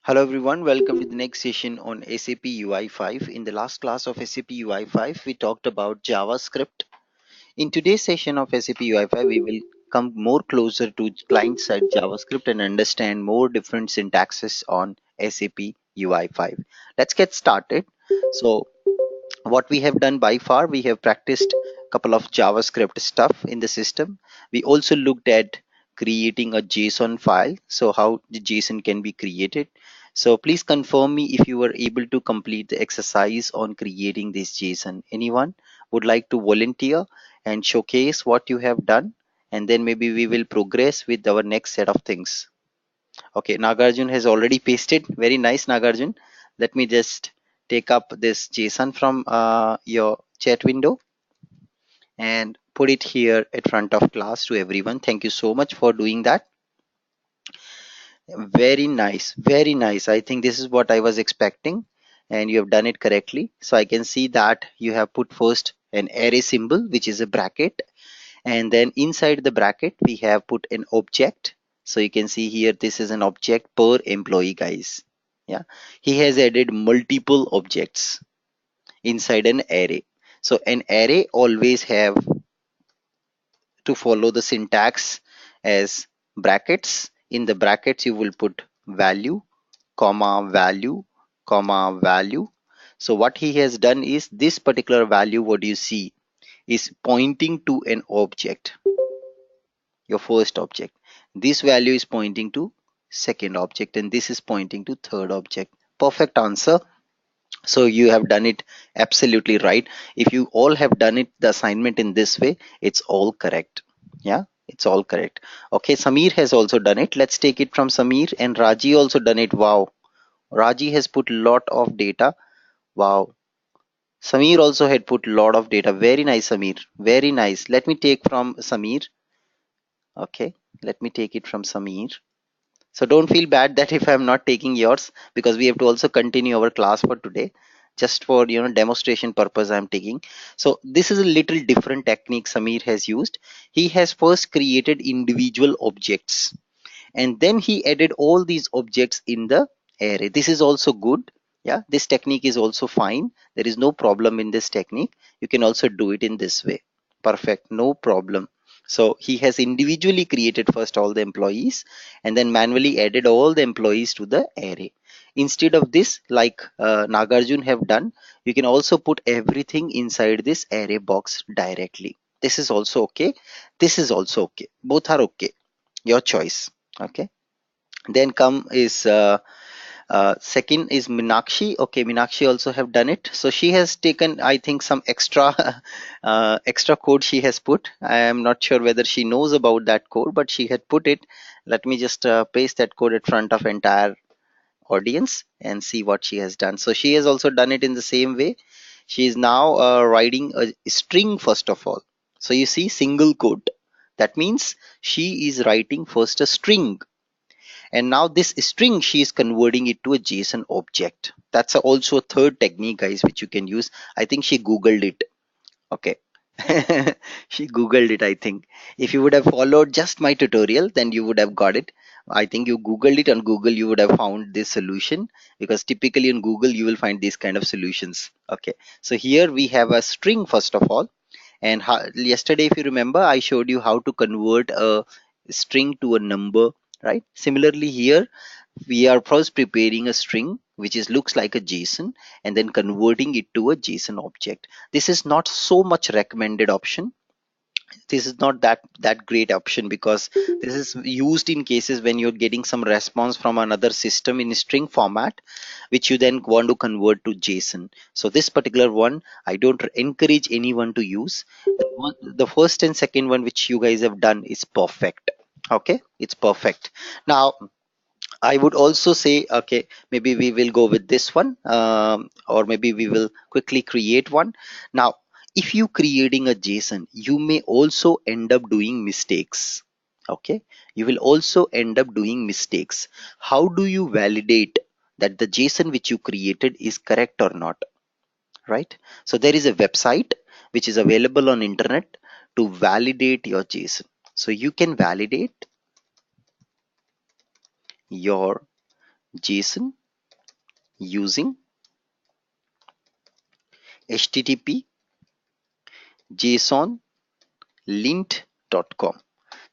Hello everyone, welcome to the next session on SAP UI5. In the last class of SAP UI5, we talked about JavaScript. In today's session of SAP UI5, we will come more closer to client-side JavaScript and understand more different syntaxes on SAP UI5. Let's get started. So what we have done by far, we have practiced a couple of JavaScript stuff in the system. We also looked at creating a JSON file, so how the JSON can be created. So please confirm me if you were able to complete the exercise on creating this JSON. Anyone would like to volunteer and showcase what you have done, and then maybe we will progress with our next set of things. Okay, Nagarjun has already pasted. Very nice, Nagarjun. Let me just take up this JSON from your chat window and put it here at front of class to everyone. Thank you so much for doing that. Very nice, very nice. I think this is what I was expecting, and you have done it correctly. So I can see that you have put first an array symbol, which is a bracket, and then inside the bracket we have put an object. So you can see here this is an object per employee, guys. Yeah, he has added multiple objects inside an array. So an array always have to follow the syntax as brackets. In the brackets you will put value, comma, value, comma, value. So what he has done is this particular value, what you see, is pointing to an object, your first object. This value is pointing to second object, and this is pointing to third object. Perfect answer. So you have done it absolutely right. If you all have done it, the assignment in this way, it's all correct. Yeah, it's all correct. Okay, Samir has also done it. Let's take it from Samir, and Raji also done it. Wow, Raji has put lot of data. Wow. Samir also had put lot of data. Very nice, Samir. Very nice. Let me take from Samir. Okay, let me take it from Samir. So don't feel bad that if I'm not taking yours, because we have to also continue our class for today. Just for demonstration purpose, I'm taking. So this is a little different technique Samir has used. He has first created individual objects, and then he added all these objects in the array. This is also good. Yeah, this technique is also fine. There is no problem in this technique. You can also do it in this way. Perfect, no problem. So he has individually created first all the employees and then manually added all the employees to the array. Instead of this, like Nagarjun have done, you can also put everything inside this array box directly. This is also okay. This is also okay. Both are okay. Your choice. Okay, then come is second is Minakshi. Okay, Minakshi also have done it. So she has taken, I think, some extra extra code she has put. I am not sure whether she knows about that code, but she had put it. Let me just paste that code in front of entire audience and see what she has done. So she has also done it in the same way. She is now writing a string first of all. So you see single quote. That means she is writing first a string, and now this string she is converting it to a JSON object. That's also a third technique, guys, which you can use. I think she googled it. Okay. She googled it, I think. If you would have followed just my tutorial, then you would have got it. I think you googled it on Google, you would have found this solution, because typically on Google you will find these kind of solutions. Okay, so here we have a string first of all, and yesterday, if you remember, I showed you how to convert a string to a number, right? Similarly here, we are first preparing a string which is looks like a JSON and then converting it to a JSON object. This is not so much recommended option. This is not that great option, because this is used in cases when you're getting some response from another system in string format, which you then want to convert to JSON. So this particular one I don't encourage anyone to use. The first and second one which you guys have done is perfect. Okay, it's perfect. Now I would also say, okay, maybe we will go with this one, or maybe we will quickly create one. Now, if you creating a JSON, you may also end up doing mistakes. Okay, you will also end up doing mistakes. How do you validate that the JSON which you created is correct or not? Right? So there is a website which is available on internet to validate your JSON. So you can validate your JSON using http json lint.com.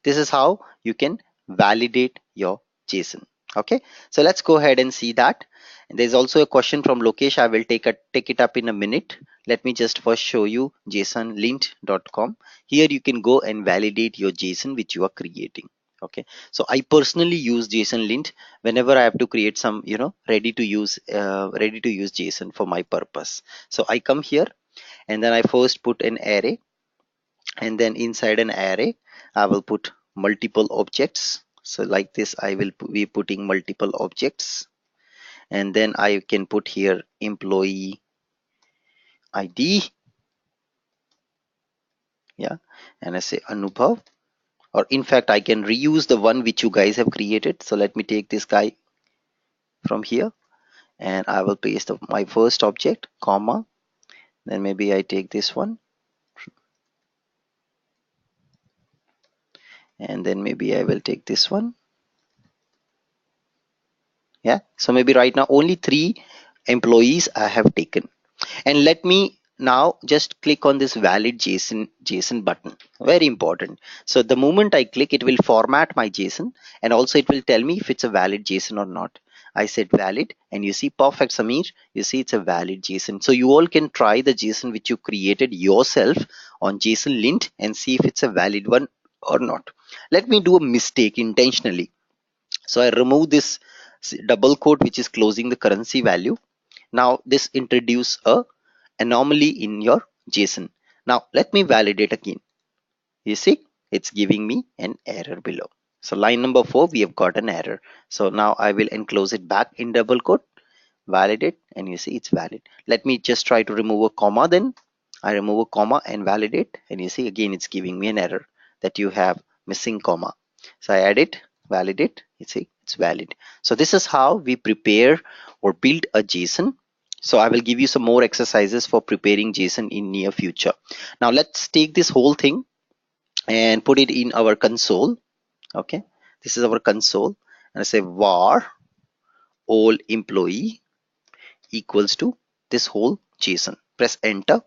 This is how you can validate your JSON. Okay, so let's go ahead and see that. And there's also a question from Lokesh. I will take it up in a minute. Let me just first show you jsonlint.com. Here you can go and validate your JSON which you are creating. Okay, so I personally use JSON lint whenever I have to create some, ready to use JSON for my purpose. So I come here and then I first put an array, and then inside an array I will put multiple objects. So like this I will be putting multiple objects, and then I can put here employee ID, yeah, and I say Anubhav, or in fact I can reuse the one which you guys have created. So let me take this guy from here and I will paste my first object, comma, then maybe I take this one, and then maybe I will take this one. Yeah, so maybe right now only 3 employees I have taken. And let me now just click on this valid JSON button. Very important. So the moment I click, it will format my JSON, and also it will tell me if it's a valid JSON or not. I said valid, and you see, perfect, Samir, you see it's a valid JSON. So you all can try the JSON which you created yourself on JSON lint and see if it's a valid one or not. Let me do a mistake intentionally. So I remove this double quote which is closing the currency value. Now this introduce a anomaly in your JSON. Now let me validate again. You see, it's giving me an error below. So line number 4, we have got an error. So now I will enclose it back in double quote, validate, and you see it's valid. Let me just try to remove a comma then. I remove a comma and validate, and you see again it's giving me an error that you have missing comma. So I add it, validate, you see it's valid. So this is how we prepare or build a JSON. So I will give you some more exercises for preparing JSON in near future. Now let's take this whole thing and put it in our console. Okay, this is our console, and I say var all employee equals to this whole JSON. Press enter,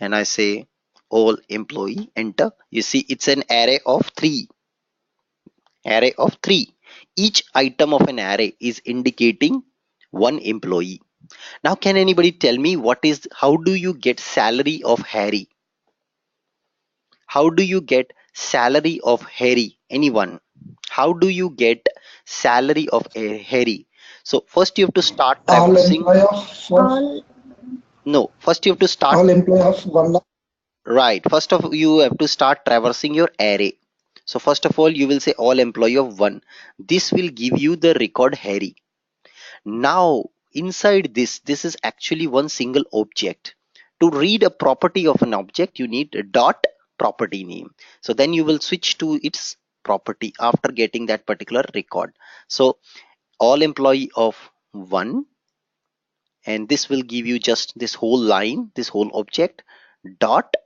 and I say all employee, enter. You see it's an array of 3. Array of 3. Each item of an array is indicating one employee. Now can anybody tell me how do you get salary of Harry? How do you get salary of Harry? Anyone? How do you get salary of a Harry? So first you have to start All traversing. employee of All No, first you have to start. all employee of 1 lakh. Right. First of you have to start traversing your array. So first of all, you will say all employee of 1. This will give you the record Harry. Now inside this is actually one single object. To read a property of an object, you need a dot property name. So then you will switch to its property after getting that particular record. So all employee of 1, and this will give you just this whole line, this whole object, dot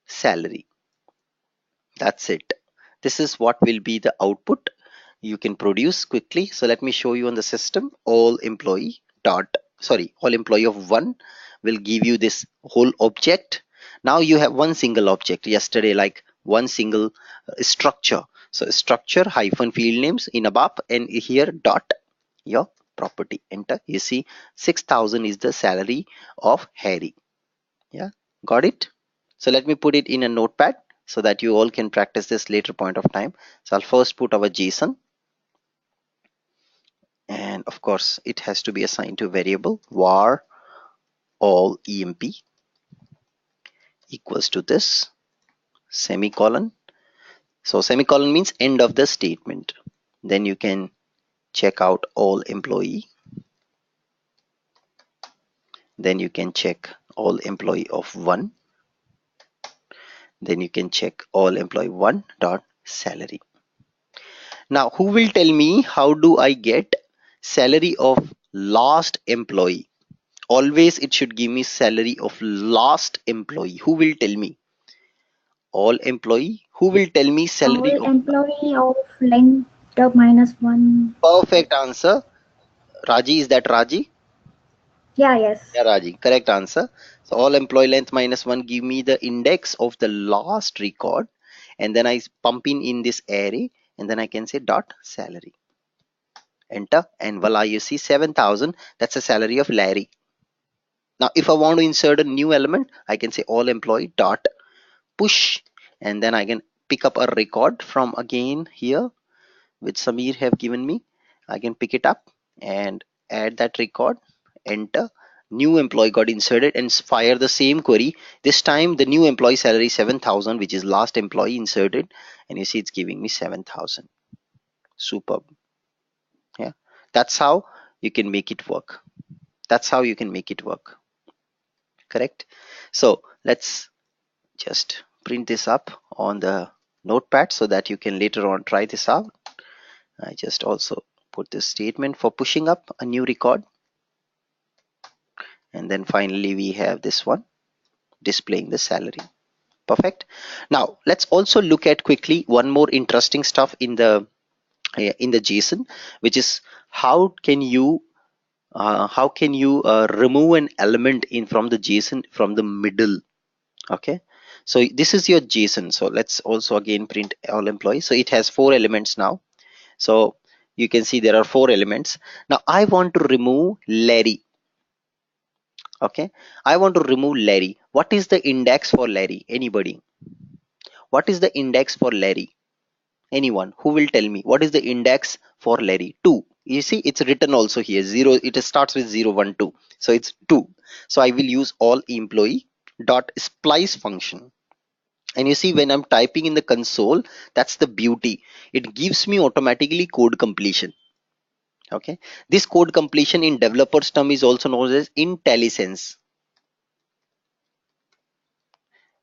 salary. That's it. This is what will be the output you can produce quickly. So let me show you on the system. All employee of 1 will give you this whole object. Now you have one single object yesterday, like one single structure. So structure hyphen field names in above, and here dot your property, enter. You see 6,000 is the salary of Harry. Yeah, got it. So let me put it in a notepad so that you all can practice this later point of time. So I'll first put our JSON, and of course it has to be assigned to variable var all emp equals to this semicolon. So semicolon means end of the statement. Then you can check out all employee. Then you can check all employee of 1. Then you can check all employee 1 dot salary. Now who will tell me how do I get salary of last employee? Always it should give me salary of last employee. Who will tell me? All employee. Who will tell me salary all of? employee of length minus 1. Perfect answer. Raji, is that Raji? Yeah, yes. Yeah, Raji, correct answer. So all employee length minus 1 give me the index of the last record, and then I pump in this array, and then I can say dot salary. Enter, and voila, you see 7,000. That's the salary of Larry. Now, if I want to insert a new element, I can say all employee dot push, and then I can pick up a record from again here, which Samir have given me. I can pick it up and add that record. Enter. New employee got inserted and fire the same query. This time the new employee salary 7,000, which is last employee inserted, and you see it's giving me 7,000. Superb. Yeah, that's how you can make it work. That's how you can make it work. Correct. So let's just print this up on the notepad so that you can later on try this out. I just also put this statement for pushing up a new record, and then finally we have this one displaying the salary. Perfect. Now let's also look at quickly one more interesting stuff in the JSON, which is how can you remove an element in from the JSON from the middle. Okay, so this is your JSON. So let's also again print all employees. So it has 4 elements now. So you can see there are 4 elements. Now I want to remove Larry. Okay, I want to remove Larry. What is the index for Larry? Anybody? What is the index for Larry? Anyone who will tell me what is the index for Larry? 2. You see it's written also here 0. It starts with 0 1 2, so it's 2. So I will use all employee dot splice function, and you see when I'm typing in the console, that's the beauty, it gives me automatically code completion. Okay, this code completion in developers term is also known as IntelliSense.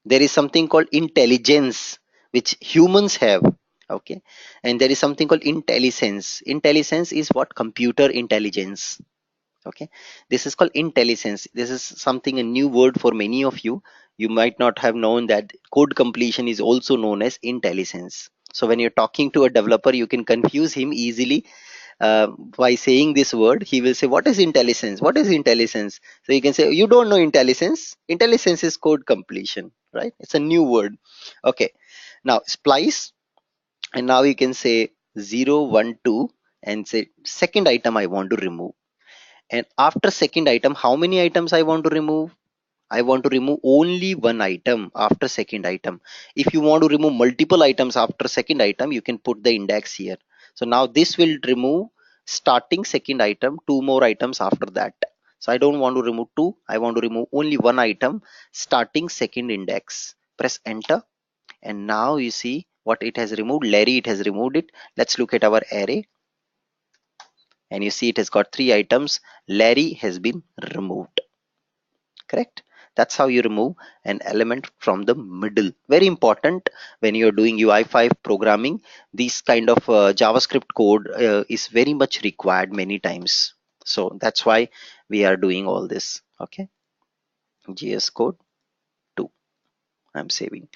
There is something called intelligence which humans have. Okay, and there is something called IntelliSense. IntelliSense is what? Computer intelligence. Okay, this is called IntelliSense. This is something a new word for many of you. You might not have known that code completion is also known as IntelliSense. So when you're talking to a developer, you can confuse him easily by saying this word. He will say, what is IntelliSense? What is IntelliSense? So you can say, you don't know IntelliSense. IntelliSense is code completion, right? It's a new word. Okay, now splice, and now you can say 0 1 2 and say second item I want to remove. And after second item, how many items I want to remove? I want to remove only one item after second item. If you want to remove multiple items after second item, you can put the index here. So now this will remove starting second item, 2 more items after that. So I don't want to remove 2. I want to remove only one item starting second index. Press enter, and now you see what it has removed. Larry, it has removed it. Let's look at our array, and you see it has got 3 items. Larry has been removed. Correct. That's how you remove an element from the middle. Very important when you're doing UI5 programming. This kind of JavaScript code is very much required many times. So that's why we are doing all this. Okay, JS code 2 I'm saving.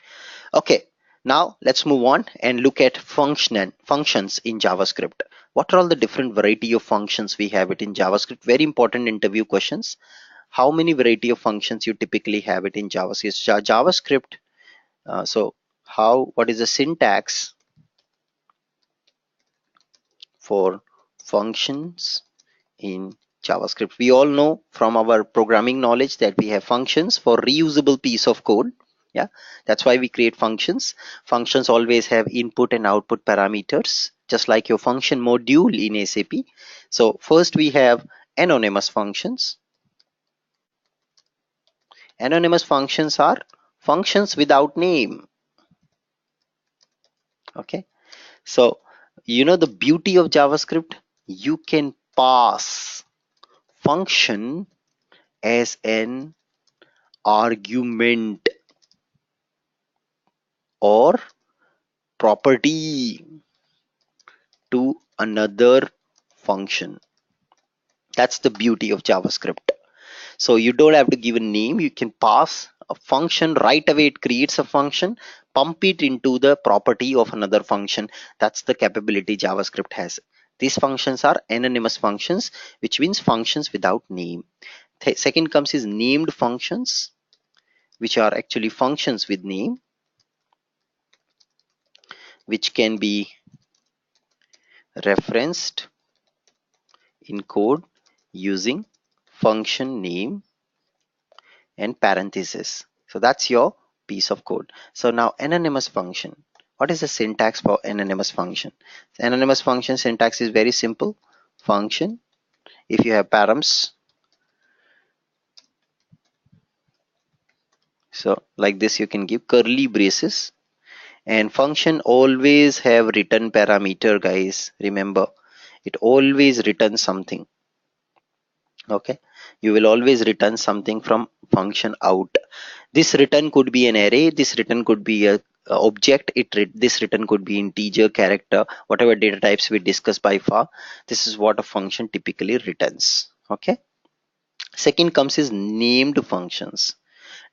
Okay, now let's move on and look at functions in JavaScript. What are all the different variety of functions we have it in JavaScript? Very important interview questions. How many variety of functions you typically have it in JavaScript? So what is the syntax for functions in JavaScript? We all know from our programming knowledge that we have functions for reusable piece of code. Yeah, that's why we create functions. Functions always have input and output parameters, just like your function module in SAP. So first we have anonymous functions. Anonymous functions are functions without name. Okay, so you know the beauty of JavaScript, you can pass function as an argument or property to another function. That's the beauty of JavaScript. So you don't have to give a name, you can pass a function right away. It creates a function, pump it into the property of another function. That's the capability JavaScript has. These functions are anonymous functions, which means functions without name. Second comes is named functions, which are actually functions with name, which can be referenced in code using function name and parenthesis. So that's your piece of code. So now anonymous function. What is the syntax for anonymous function? Anonymous function syntax is very simple. Function, if you have params, so like this you can give curly braces, and function always have return parameter, guys. Remember, it always returns something. Okay, you will always return something from function out. This return could be an array, this return could be a object, this return could be integer, character, whatever data types we discussed by far. This is what a function typically returns. Okay, second comes is named functions.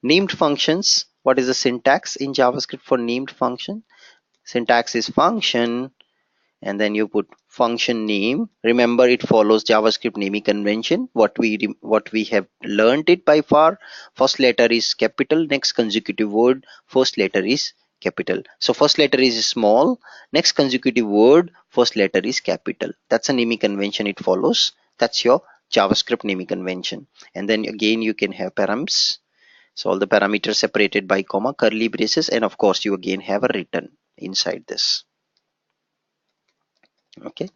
Named functions, what is the syntax in JavaScript for named function? Syntax is function, and then you put function name. Remember, it follows JavaScript naming convention, what we have learned it by far. First letter is capital, next consecutive word first letter is capital. So first letter is small, next consecutive word first letter is capital. That's a naming convention it follows. That's your JavaScript naming convention. And then again you can have params, so all the parameters separated by comma, curly braces, and of course you again have a return inside this. Okay,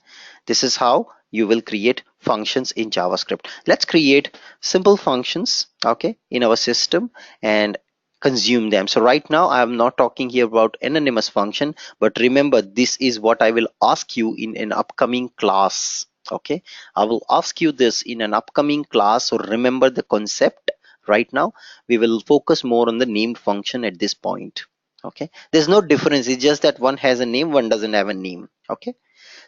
this is how you will create functions in JavaScript. Let's create simple functions, okay, in our system and consume them. So right now I am not talking here about anonymous function, but remember, this is what I will ask you in an upcoming class. Okay, I will ask you this in an upcoming class, so remember the concept. Right now we will focus more on the named function at this point. Okay, there's no difference, it's just that one has a name, one doesn't have a name. Okay,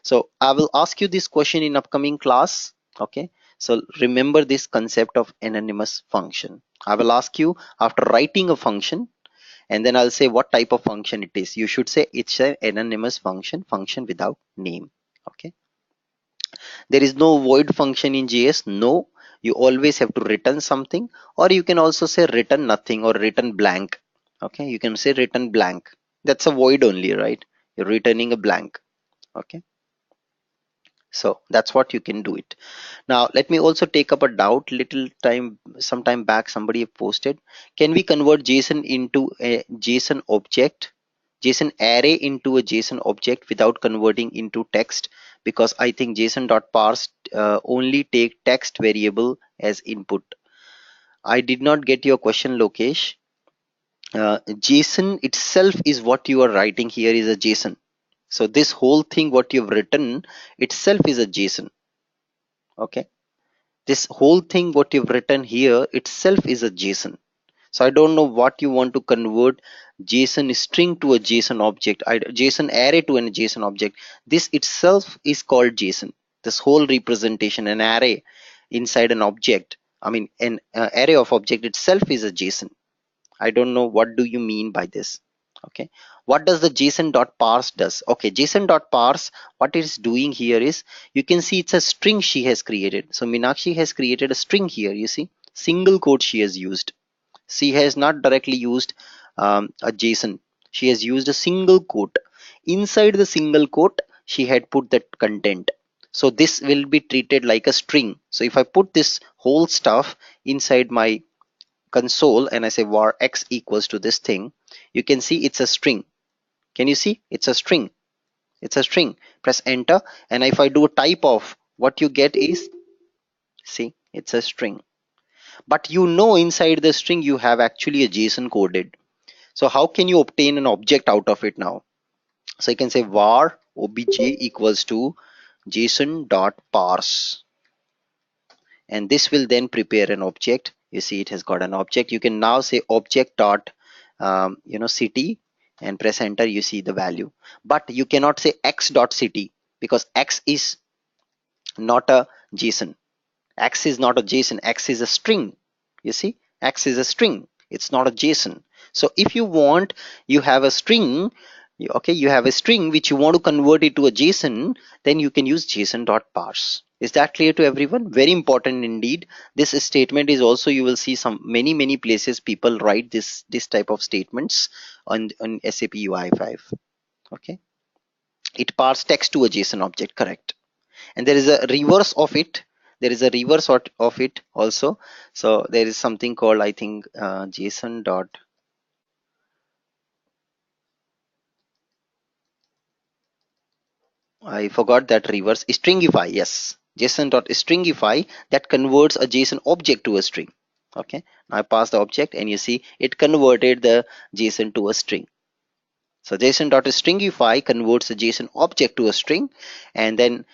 so I will ask you this question in upcoming class. Okay, so remember this concept of anonymous function. I will ask you after writing a function, and then I'll say what type of function it is. You should say it's an anonymous function, function without name. Okay, there is no void function in JS. No, you always have to return something, or you can also say return nothing or return blank. Okay, you can say return blank. That's a void only, right? You're returning a blank. Okay, so that's what you can do it. Now let me also take up a doubt. Little time, some time back, somebody posted, can we convert JSON into a JSON object, JSON array into a JSON object without converting into text? Because I think JSON.parse only take text variable as input. I did not get your question, Lokesh. JSON itself is what you are writing here is a JSON. So this whole thing what you've written itself is a JSON. Okay, this whole thing what you've written here itself is a JSON. So I don't know what you want to convert JSON string to a JSON object, JSON array to a JSON object. This itself is called JSON. This whole representation, an array inside an object, I mean an array of object itself is a JSON. I don't know what do you mean by this. Okay, what does the JSON.parse does? Okay, JSON.parse, what it is doing here is, you can see it's a string she has created. So Meenakshi has created a string here. You see, single quote she has used. She has not directly used a JSON. She has used a single quote. Inside the single quote, she had put that content. So this will be treated like a string. So if I put this whole stuff inside my console and I say var x equals to this thing, you can see it's a string. Can you see? It's a string. It's a string. Press enter, and if I do a type of, what you get is, see, it's a string. But you know inside the string you have actually a JSON coded. So how can you obtain an object out of it now? So you can say var obj equals to json.parse, and this will then prepare an object. You see it has got an object. You can now say object dot city and press enter. You see the value, but you cannot say x dot city because x is not a JSON. X is not a JSON. X is a string. You see, X is a string. It's not a JSON. So if you want, you have a string. Okay, you have a string which you want to convert it to a JSON, then you can use JSON.parse. Is that clear to everyone? Very important indeed. This statement is also, you will see some many places people write this type of statements on SAP UI5. Okay, it parses text to a JSON object, correct? And there is a reverse of it. There is a reverse of it also. So there is something called, I think, JSON dot, I forgot that reverse, stringify. Yes, JSON dot stringify, that converts a JSON object to a string. Okay, now I pass the object and you see it converted the JSON to a string. So JSON.stringify converts a JSON object to a string, and then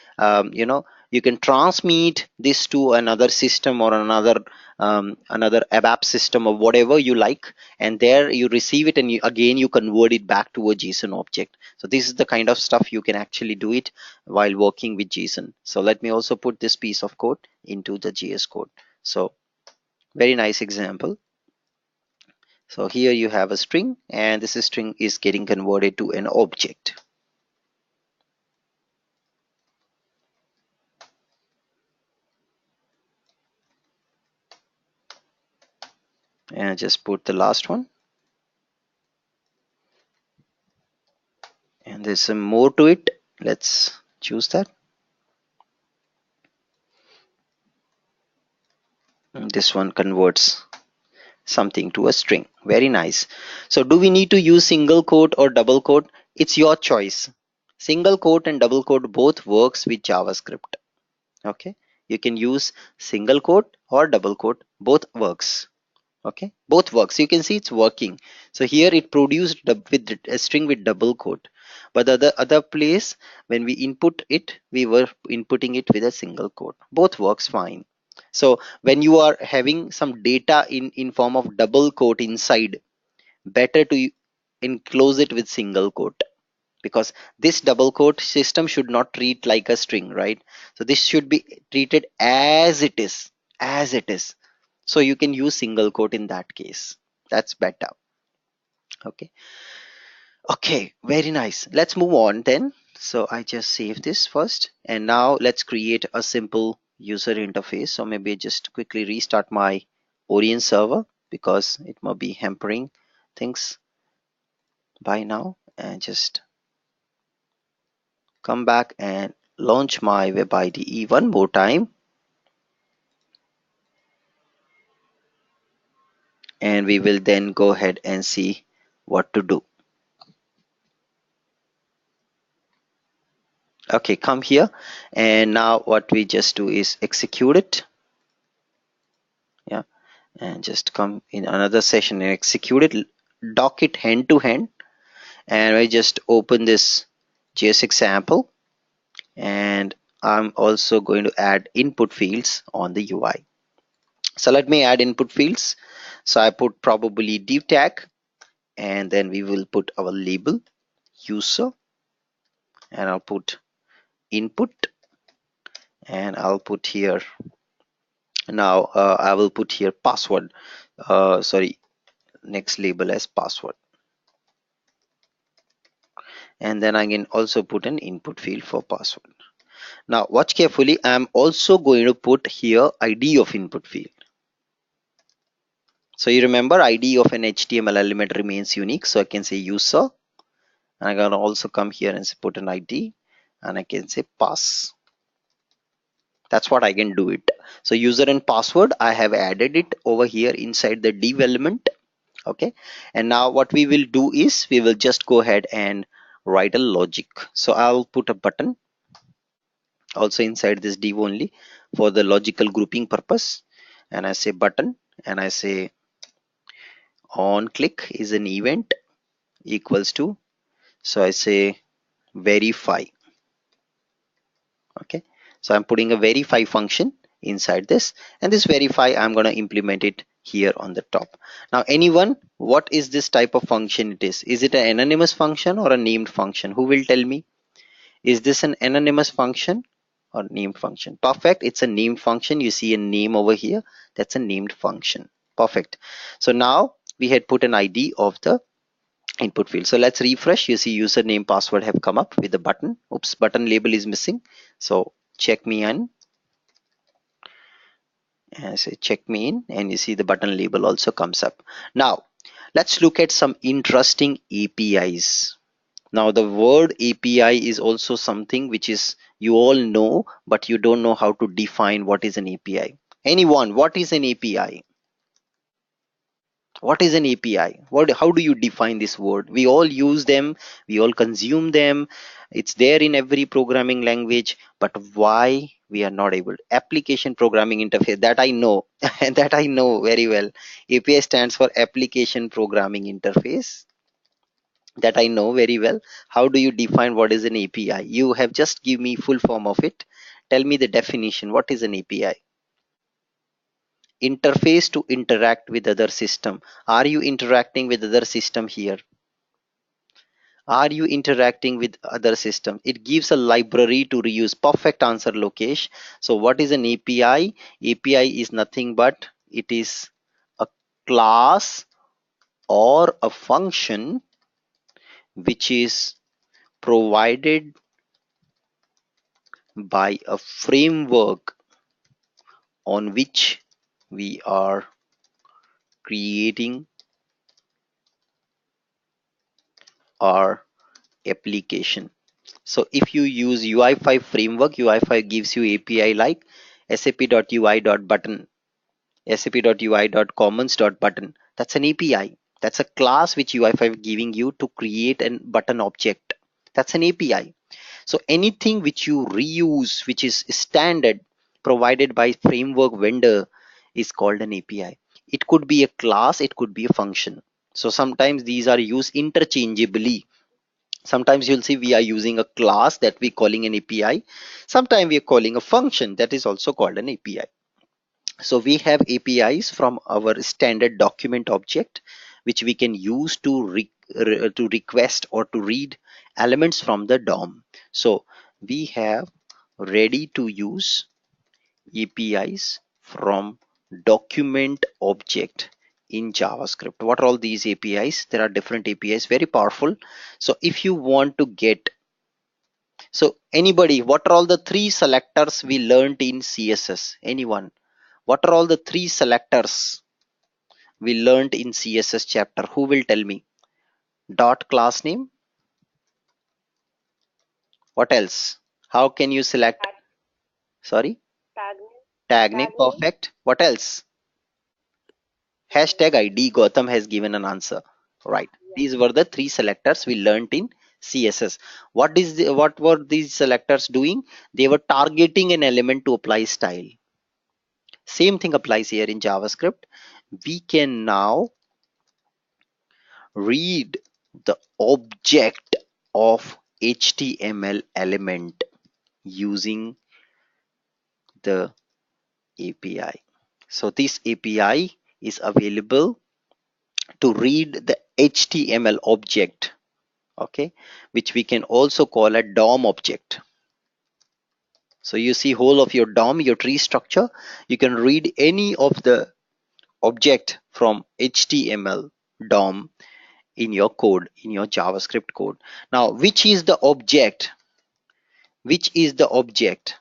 you can transmit this to another system or another ABAP system or whatever you like, and there you receive it, and again you convert it back to a JSON object. So this is the kind of stuff you can actually do it while working with JSON. So let me also put this piece of code into the JS code. So very nice example. So here you have a string, and this string is getting converted to an object. And just put the last one. And there's some more to it. Let's choose that. And this one converts something to a string. Very nice. So do we need to use single quote or double quote? It's your choice. Single quote and double quote both works with JavaScript. Okay, you can use single quote or double quote, both works. Okay, both works. You can see it's working. So here it produced with a string with double quote, but the other place when we input it, we were inputting it with a single quote. Both works fine. So when you are having some data in form of double quote inside, better to enclose it with single quote, because this double quote system should not treat like a string, right? So this should be treated as it is, as it is. So you can use single quote in that case. That's better. Okay, okay, very nice. Let's move on then. So I just save this first, and now let's create a simple user interface. So maybe just quickly restart my Orient server, because it might be hampering things by now, and just come back and launch my web IDE one more time, and we will then go ahead and see what to do. Okay, come here, and now what we just do is execute it. Yeah, and just come in another session and execute it, dock it hand to hand, and I just open this JS example, and I'm also going to add input fields on the UI. So let me add input fields. So I put probably div tag, and then we will put our label user, and I'll put input, and I'll put here now I will put here password, sorry, next label as password, and then I can also put an input field for password. Now watch carefully, I'm also going to put here ID of input field. So you remember ID of an HTML element remains unique, so I can say user, and I'm gonna also come here and put an ID, and I can say pass. That's what I can do it. So user and password, I have added it over here inside the div element. Okay, and now what we will do is we will just go ahead and write a logic. So I'll put a button also inside this div only for the logical grouping purpose, and I say button, and I say on click is an event equals to, so I say verify. Okay, so I'm putting a verify function inside this, and this verify I'm going to implement it here on the top. Now anyone, what is this type of function it is it an anonymous function or a named function? Who will tell me? Is this an anonymous function or named function? Perfect, it's a named function. You see a name over here, that's a named function. Perfect. So now we had put an ID of the input field. So let's refresh. You see username password have come up with the button. Oops, button label is missing, so check me in. and say check me in, and you see the button label also comes up. Now let's look at some interesting APIs. Now the word API is also something which is you all know, but you don't know how to define what is an API. Anyone, what is an API? What is an API? How do you define this word? We all use them, we all consume them. It's there in every programming language, but why we are not able? Application programming interface, that I know, and that I know very well. API stands for application programming interface. That I know very well. How do you define what is an API? You have just give me full form of it. Tell me the definition. What is an API? Interface to interact with other system. Are you interacting with other system here? Are you interacting with other system? It gives a library to reuse. Perfect answer, Lokesh. So what is an API? API is nothing but it is a class or a function which is provided by a framework on which we are creating our application. So if you use UI5 framework, UI5 gives you API like sap.ui.button, sap.ui.commons.button. That's an API. That's a class which UI5 giving you to create a button object. That's an API. So anything which you reuse, which is standard provided by framework vendor, is called an API. It could be a class, it could be a function. So sometimes these are used interchangeably. Sometimes you'll see we are using a class that we calling an API. Sometimes we are calling a function that is also called an API. So we have APIs from our standard document object, which we can use to request or to read elements from the DOM. So we have ready to use APIs from document object in JavaScript. What are all these APIs? There are different APIs, very powerful. So if you want to get, so anybody, what are all the three selectors we learned in CSS? Anyone? What are all the three selectors we learned in CSS chapter? Who will tell me? Dot class name. What else? How can you select? Sorry? Tag name. Perfect. What else? Hashtag ID. Gautam has given an answer. Right. These were the three selectors we learned in CSS. What were these selectors doing? They were targeting an element to apply style. Same thing applies here in JavaScript. We can now read the object of HTML element using the API. So this API is available to read the HTML object, okay, which we can also call a DOM object. So you see whole of your DOM, your tree structure, you can read any of the object from HTML DOM in your code, in your JavaScript code. Now, which is the object? Which is the object?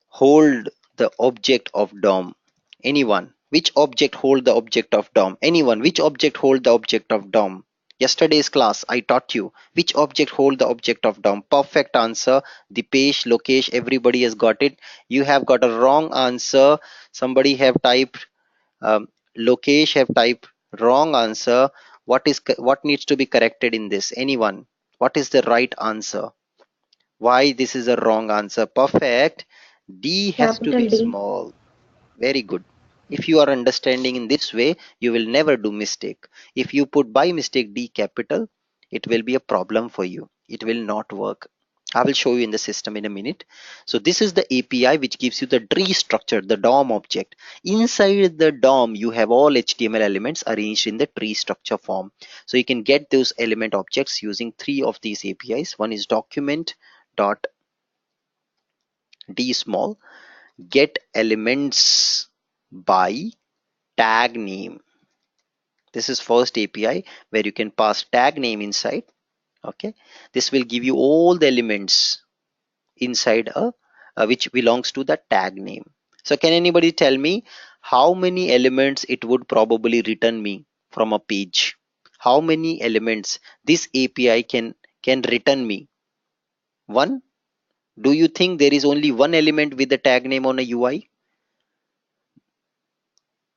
Hold the object of DOM. Anyone? Which object hold the object of DOM? Anyone? Which object hold the object of DOM? Yesterday's class, I taught you. Which object hold the object of DOM? Perfect answer. Dipesh, Lokesh, everybody has got it. You have got a wrong answer. Somebody have typed, Lokesh have typed wrong answer. What needs to be corrected in this? Anyone? What is the right answer? Why this is a wrong answer? Perfect. D has to be Capital D. small. Very good. If you are understanding in this way, you will never do mistake. If you put by mistake D capital, it will be a problem for you. It will not work. I will show you in the system in a minute. So this is the API which gives you the tree structure, the DOM object. Inside the DOM, you have all HTML elements arranged in the tree structure form. So you can get those element objects using three of these APIs. One is document dot d small, get elements by tag name. This is first API where you can pass tag name inside. Okay, this will give you all the elements inside which belongs to the tag name. So can anybody tell me how many elements it would probably return me from a page? How many elements this API can return me? One? Do you think there is only one element with the tag name on a UI?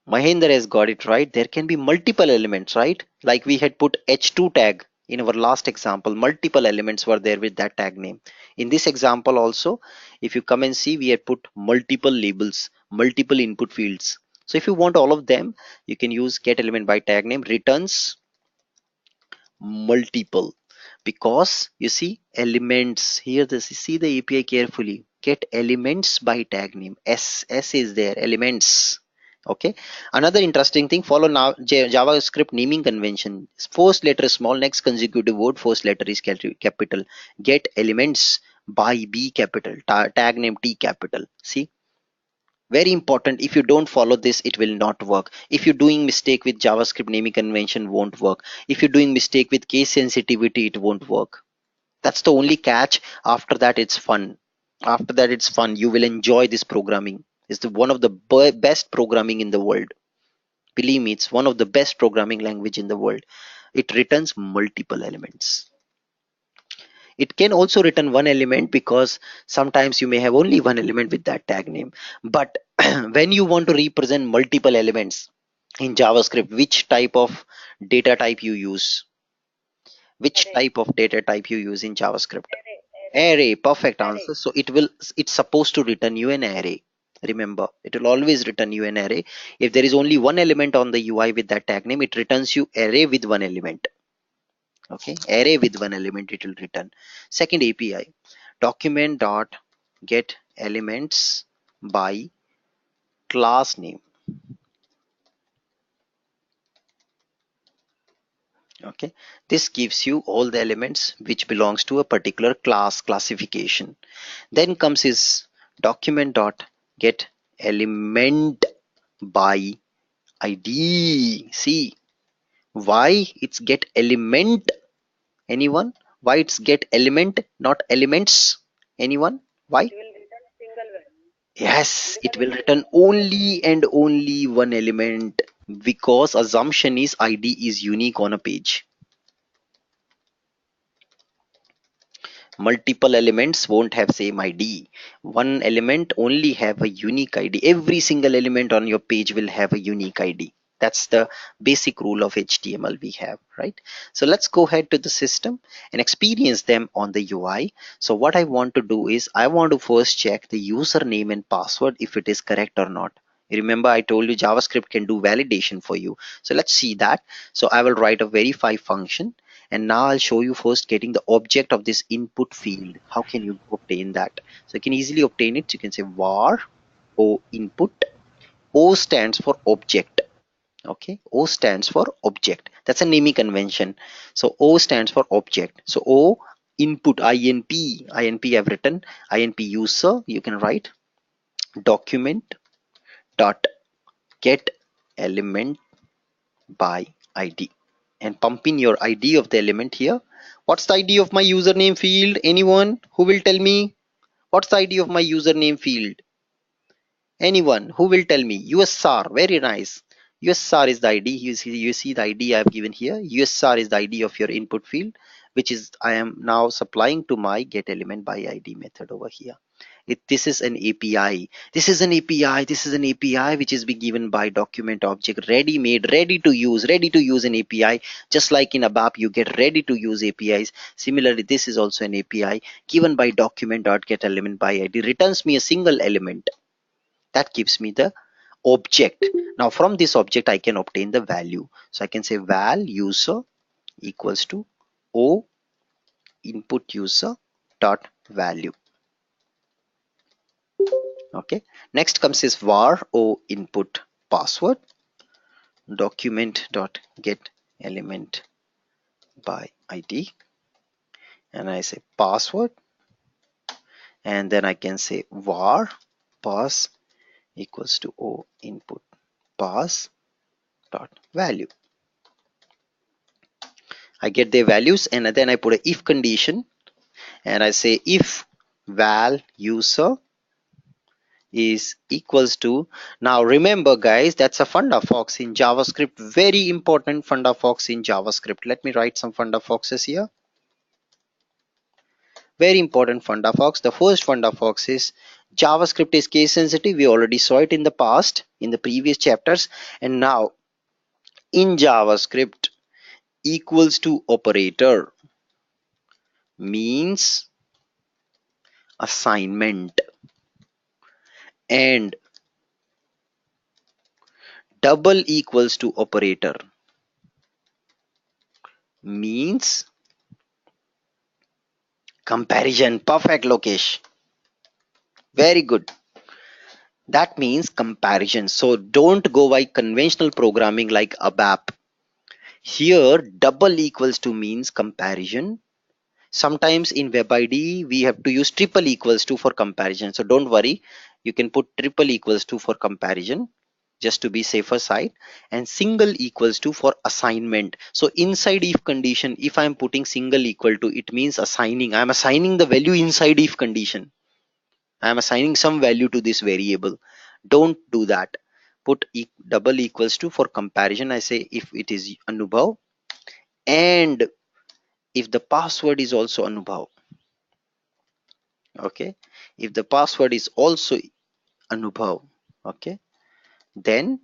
Mahendra has got it right. There can be multiple elements, right? Like we had put h2 tag in our last example. Multiple elements were there with that tag name. In this example also, if you come and see, we had put multiple labels, multiple input fields. So if you want all of them, you can use get element by tag name returns multiple, because you see elements here. This see the API carefully. Get elements by tag name. S is there. Elements. Okay. Another interesting thing. Follow now JavaScript naming convention. First letter small, next consecutive word. First letter is capital. Get elements by B capital. Tag name T capital. See, very important. If you don't follow this, it will not work. If you're doing mistake with JavaScript naming convention, won't work. If you're doing mistake with case sensitivity, it won't work. That's the only catch. After that, it's fun. After that, it's fun. You will enjoy this programming. It's one of the best programming in the world. Believe me, it's one of the best programming language in the world. It returns multiple elements. It can also return one element, because sometimes you may have only one element with that tag name. But when you want to represent multiple elements in JavaScript, which type of data type you use? Which type of data type you use in JavaScript? Array. Perfect answer. So it's supposed to return you an array. Remember, it will always return you an array. If there is only one element on the UI with that tag name, it returns you array with one element. Okay, array with one element it will return. Second API, document dot get elements by class name. Okay, this gives you all the elements which belongs to a particular class classification. Then comes is document dot get element by ID. See why it's get element? Anyone? Why it's get element, not elements? Anyone? Why? Yes, it will return only and only one element, because assumption is ID is unique on a page. Multiple elements won't have same ID. One element only have a unique ID. Every single element on your page will have a unique ID. That's the basic rule of HTML we have, right? So let's go ahead to the system and experience them on the UI. So what I want to do is I want to first check the username and password if it is correct or not. Remember, I told you JavaScript can do validation for you. So let's see that. So I will write a verify function, and now I'll show you first getting the object of this input field. How can you obtain that? So you can easily obtain it. So you can say var o input. O stands for object. Okay, O stands for object. That's a naming convention. So O stands for object. So O input inp I've written inp user. You can write document dot get element by id, and pump in your ID of the element here. What's the ID of my username field? Anyone who will tell me? What's the ID of my username field? Anyone who will tell me? USR. Very nice. USR is the ID. You see the ID I have given here. USR is the ID of your input field, which is I am now supplying to my get element by ID method over here. This is an API. This is an API. This is an API which is being given by document object, ready made, ready to use an API. Just like in ABAP, you get ready to use APIs. Similarly, this is also an API given by document.get element by ID, returns me a single element that gives me the object. Now from this object, I can obtain the value. So I can say val user equals to o input user dot value. Okay, next comes is var o input password document dot get element by id, and I say password, and then I can say var pass equals to o input pass dot value. I get their values, and then I put a if condition, and I say if val user is equals to, now remember guys, that's a funda fox in JavaScript, very important funda fox in JavaScript. Let me write some funda foxes here. Very important funda fox. The first funda fox is JavaScript is case sensitive. We already saw it in the past in the previous chapters. And now in JavaScript, equals to operator means assignment, and double equals to operator means comparison. Perfect, Lokesh. Very good. That means comparison. So don't go by conventional programming like ABAP. Here double equals to means comparison. Sometimes in WebID we have to use triple equals to for comparison. So don't worry, you can put triple equals to for comparison just to be safer side, and single equals to for assignment. So inside if condition, if I'm putting single equal to, it means assigning. I'm assigning the value inside if condition. I'm assigning some value to this variable. Don't do that. Put double equals to for comparison. I say if it is Anubhav, and if the password is also Anubhav. Okay, if the password is also Anubhav, okay, then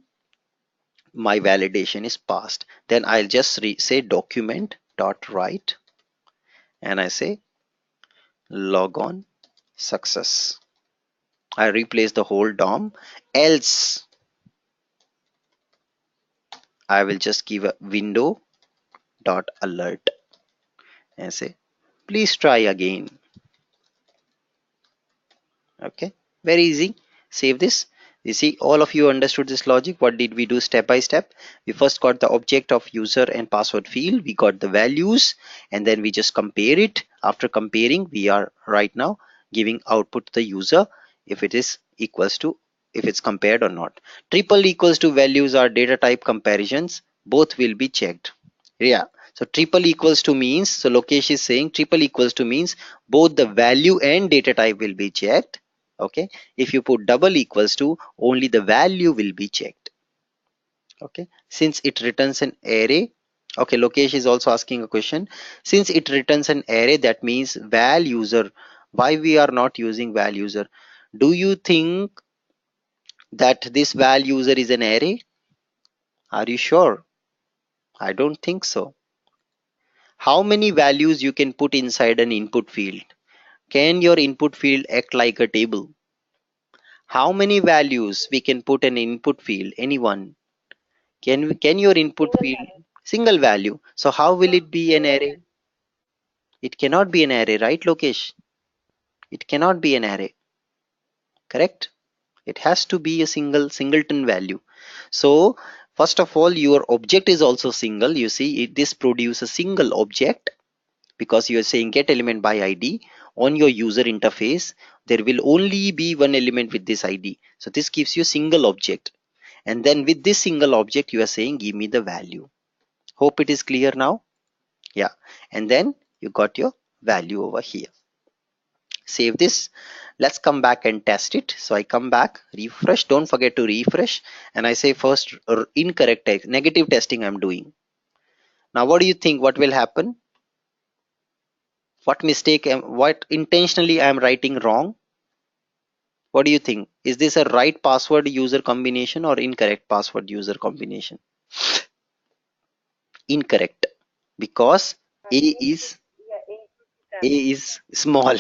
my validation is passed. Then I'll just say document dot write, and I say log on success. I replace the whole DOM, else I will just give a window dot alert and say please try again. Okay, very easy. Save this. You see, all of you understood this logic. What did we do step by step? We first got the object of user and password field, we got the values, and then we just compare it. After comparing, we are right now giving output to the user if it is equals to, if it's compared or not. Triple equals to values are data type comparisons, both will be checked. Yeah, so triple equals to means, so Lokesh is saying triple equals to means both the value and data type will be checked. Okay, if you put double equals to, only the value will be checked. Okay, since it returns an array. Okay, Lokesh is also asking a question. Since it returns an array, that means val user. Why we are not using val user? Do you think that this val user is an array? Are you sure? I don't think so. How many values you can put inside an input field? Can your input field act like a table? How many values we can put an input field? Anyone? Can your input field single value? So how will it be an array? It cannot be an array, right, Lokesh? It cannot be an array, correct? It has to be a singleton value. So first of all, your object is also single. You see, this produces a single object because you are saying get element by ID on your user interface. There will only be one element with this ID. So this gives you a single object. And then with this single object, you are saying give me the value. Hope it is clear now. Yeah, and then you got your value over here. Save this. Let's come back and test it. So I come back, refresh, don't forget to refresh, and I say first incorrect text, negative testing I'm doing. Now what do you think, what will happen? What mistake what intentionally I am writing wrong? What do you think? Is this a right password user combination or incorrect password user combination? Incorrect, because a is small.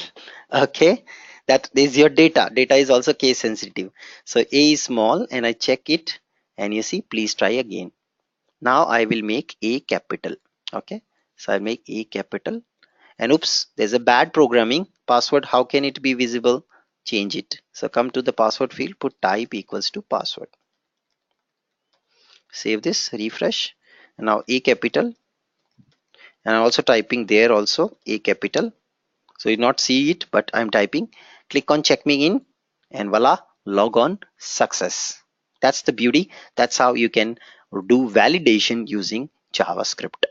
Okay, that is your data is also case sensitive. So a is small, and I check it, and you see please try again. Now I will make a capital. Okay, so I make a capital, and oops, there's a bad programming. Password, how can it be visible? Change it. So come to the password field, put type equals to password. Save this, refresh, and now a capital, and I'm also typing there also a capital. So you not see it, but I'm typing. Click on check me in, and voila, log on success. That's the beauty. That's how you can do validation using JavaScript.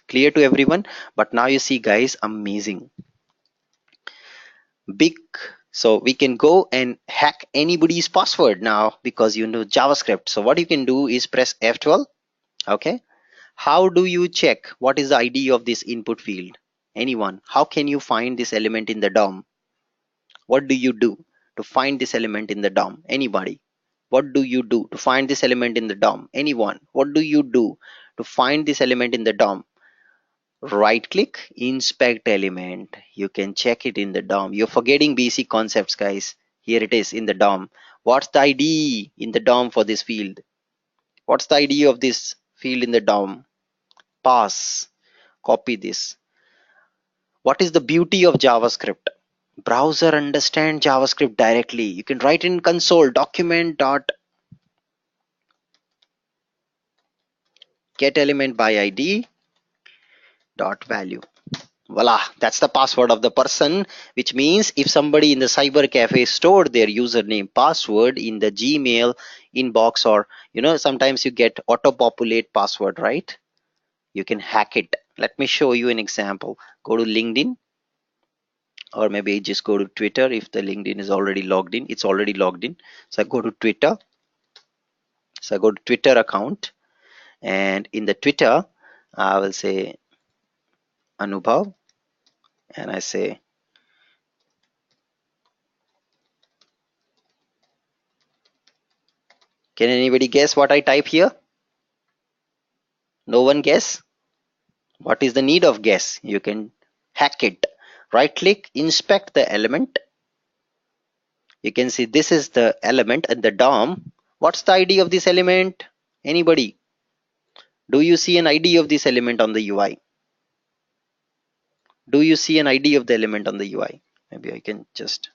Clear to everyone? But now you see guys, amazing. Big So we can go and hack anybody's password now because you know JavaScript. So what you can do is press F12. Okay. How do you check what is the ID of this input field? Anyone? How can you find this element in the DOM? What do you do to find this element in the DOM? Anybody? What do you do to find this element in the DOM? Anyone? What do you do to find this element in the DOM? Right click, inspect element. You can check it in the DOM. You're forgetting basic concepts, guys. Here it is in the DOM. What's the ID in the DOM for this field? What's the ID of this field in the DOM? Pass. Copy this. What is the beauty of JavaScript? Browser understand JavaScript directly. You can write in console document dot get element by ID dot value. Voila, that's the password of the person, which means if somebody in the cyber cafe stored their username password in the Gmail inbox, or you know sometimes you get auto populate password, right? You can hack it. Let me show you an example. Go to LinkedIn, or maybe just go to Twitter. If the LinkedIn is already logged in, it's already logged in. So I go to Twitter. So I go to Twitter account, and in the Twitter I will say Anubhav, and I say, can anybody guess what I type here? No one guess? What is the need of guess? You can hack it. Right click, inspect the element. You can see this is the element and the DOM. What's the ID of this element? Anybody? Do you see an ID of this element on the UI? Do you see an ID of the element on the UI? Maybe I can just,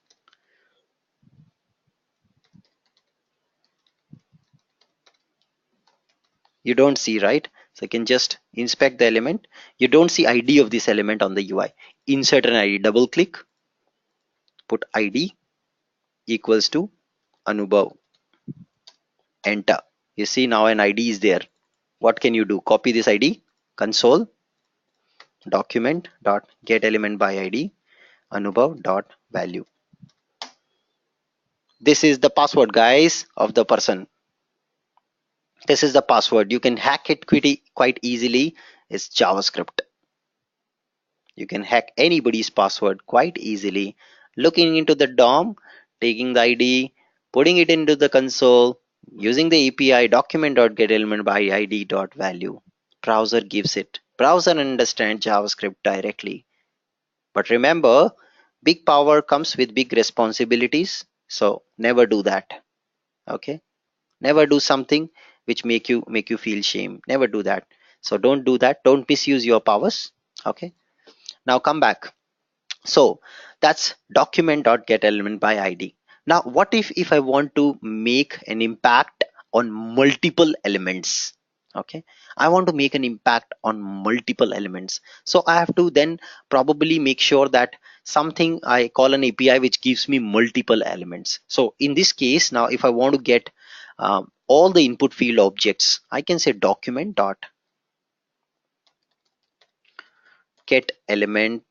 you don't see, right? So I can just inspect the element. You don't see ID of this element on the UI. Insert an ID, double click, put ID equals to Anubhav, enter. You see now an ID is there. What can you do? Copy this ID, console, document dot get element by ID, Anubhav dot value. This is the password, guys, of the person. This is the password. You can hack it quite easily. It's JavaScript. You can hack anybody's password quite easily. Looking into the DOM, taking the ID, putting it into the console, using the API document.getElementById.value. Browser gives it. Browser understands JavaScript directly. But remember, big power comes with big responsibilities. So never do that. Okay. Never do something which make you feel shame. Never do that. So don't do that. Don't misuse your powers. Okay. Now come back. So that's document.getElementById. Now what if I want to make an impact on multiple elements? Okay, I want to make an impact on multiple elements. So I have to then probably make sure that something I call an API which gives me multiple elements. So in this case, now if I want to get all the input field objects, I can say document dot get element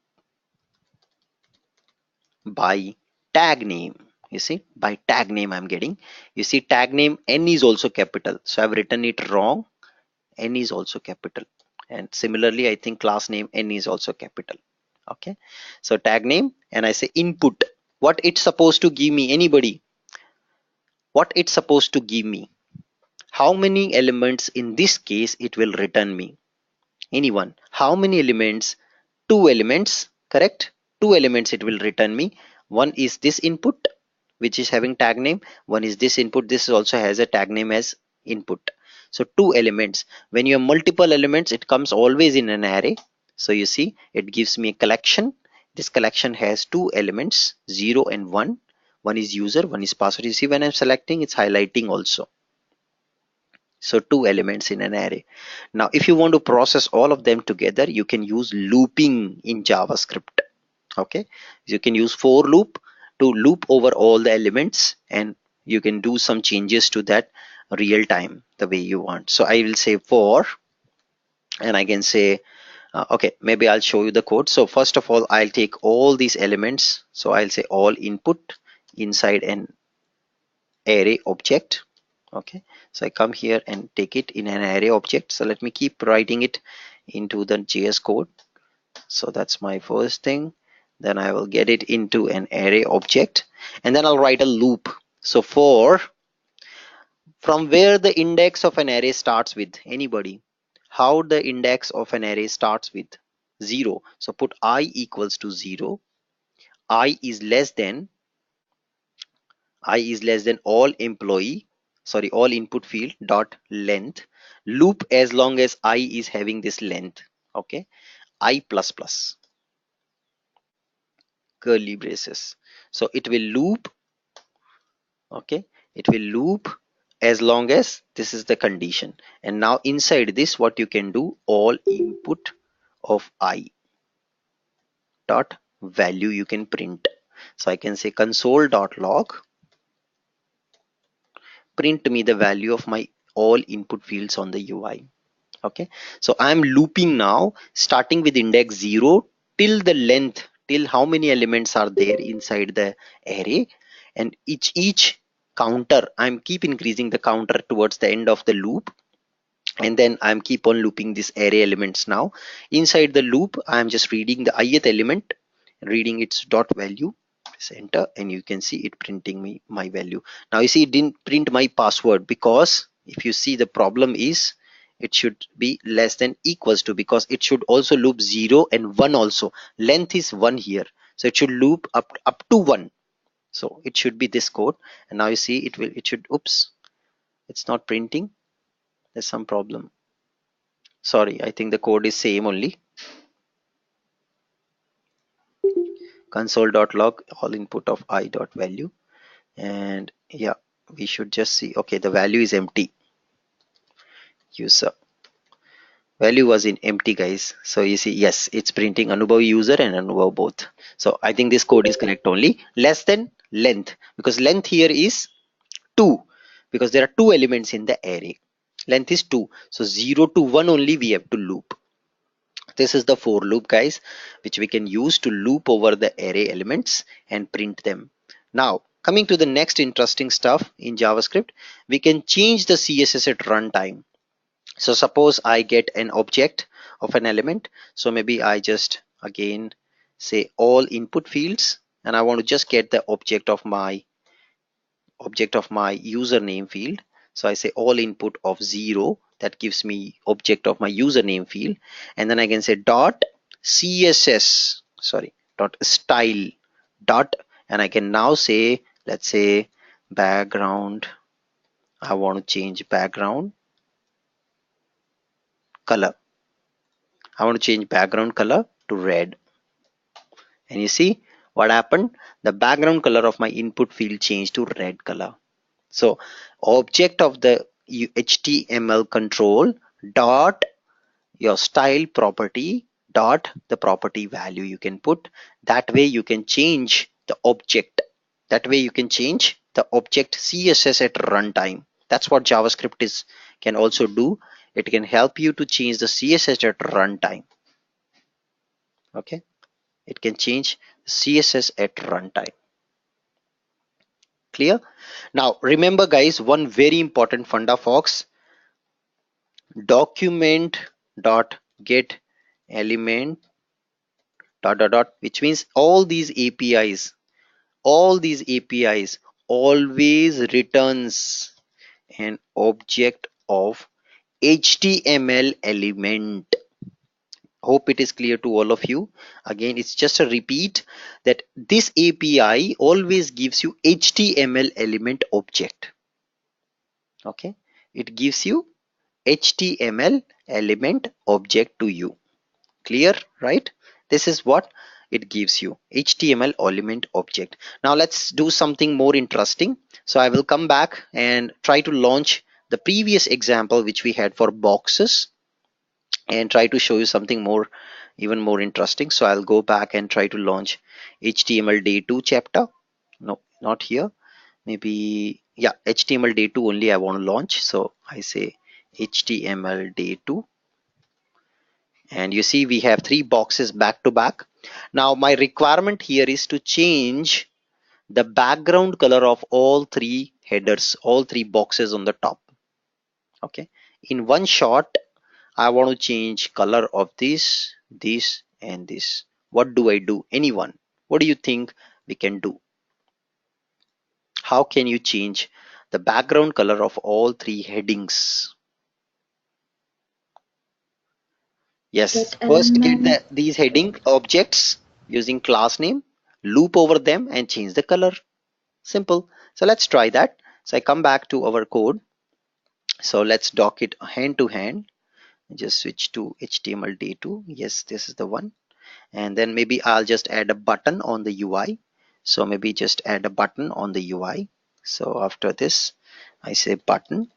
by tag name. You see, by tag name I'm getting, you see tag name n is also capital, so I've written it wrong. N is also capital, and similarly I think class name n is also capital. Okay, so tag name, and I say input. What it's supposed to give me? Anybody? What it's supposed to give me? How many elements? In this case it will return me. Anyone? How many elements? Two elements, correct? Two elements it will return me. One is this input, which is having tag name. One is this input. This also has a tag name as input. So two elements. When you have multiple elements, it comes always in an array. So you see, it gives me a collection. This collection has two elements, 0 and 1. One is user, one is password. You see, when I'm selecting, it's highlighting also. So two elements in an array. Now if you want to process all of them together, you can use looping in JavaScript. Okay, you can use for loop to loop over all the elements, and you can do some changes to that real time the way you want. So I will say for, and I can say Okay, maybe I'll show you the code. So first of all, I'll take all these elements. So I'll say all input inside an array object. Okay, so I come here and take it in an array object. So let me keep writing it into the JS code. So that's my first thing. Then I will get it into an array object, and then I'll write a loop. So for from where the index of an array starts with, anybody, how the index of an array starts with 0. So put I equals to 0. I is less than all employee, sorry, all input field dot length. Loop as long as I is having this length. Okay, I plus plus curly braces. So it will loop. Okay, it will loop as long as this is the condition. And now inside this, what you can do, all input of I dot value you can print. So I can say console dot log, print me the value of my all input fields on the UI. Okay, so I'm looping now, starting with index 0 till the length, till how many elements are there inside the array, and each counter, I'm keep increasing the counter towards the end of the loop, and then I'm keep on looping this array elements. Now inside the loop, I'm just reading the ith element, reading its dot value, press enter, and you can see it printing me my value. Now you see it didn't print my password, because if you see, the problem is it should be less than equals to, because it should also loop 0 and 1 also. Length is 1 here, so it should loop up to 1. So it should be this code, and now you see it should, oops, it's not printing. There's some problem. Sorry, I think the code is same only. Console.log all input of I dot value, and yeah, we should just see, okay, the value is empty. User value was in empty, guys. So you see, yes, it's printing Anubhav user and Anubhav both. So I think this code is correct. Only less than length, because length here is 2, because there are two elements in the array. Length is 2, so 0 to 1 only we have to loop. This is the for loop, guys, which we can use to loop over the array elements and print them. Now coming to the next interesting stuff in JavaScript, we can change the CSS at runtime. So suppose I get an object of an element. So maybe I just again say all input fields, and I want to just get the object of my username field. So I say all input of 0, that gives me object of my username field, and then I can say dot css, sorry, dot style dot, and I can now say, let's say background, I want to change background color, I want to change background color to red. And you see what happened, the background color of my input field changed to red color. So object of the HTML control dot your style property dot the property value you can put. That way you can change the object. That way you can change the object CSS at runtime. That's what JavaScript is can also do. It can help you to change the CSS at runtime. Okay, it can change CSS at runtime. Clear? Now remember, guys, one very important funda, Fox. Document dot get element dot dot dot, which means all these APIs always returns an object of HTML element. Hope it is clear to all of you. Again, it's just a repeat that this API always gives you HTML element object. Okay, it gives you HTML element object to you. Clear, right? This is what it gives you, HTML element object. Now let's do something more interesting. So I will come back and try to launch the previous example which we had for boxes, and try to show you something more, even more interesting. So I'll go back and try to launch HTML day 2 chapter. No, not here. Maybe, yeah, HTML day 2 only I want to launch. So I say HTML day 2, And you see we have three boxes back to back. Now my requirement here is to change the background color of all three headers, all three boxes on the top. Okay, in one shot I want to change color of this and this. What do I do? Anyone? What do you think we can do? How can you change the background color of all three headings? Yes, Get first get element. these heading objects using class name, loop over them and change the color. Simple. So let's try that. So I come back to our code. So let's dock it hand to hand. Just switch to HTML day2. Yes, this is the one. And then maybe I'll just add a button on the UI. So maybe just add a button on the UI. So after this, I say button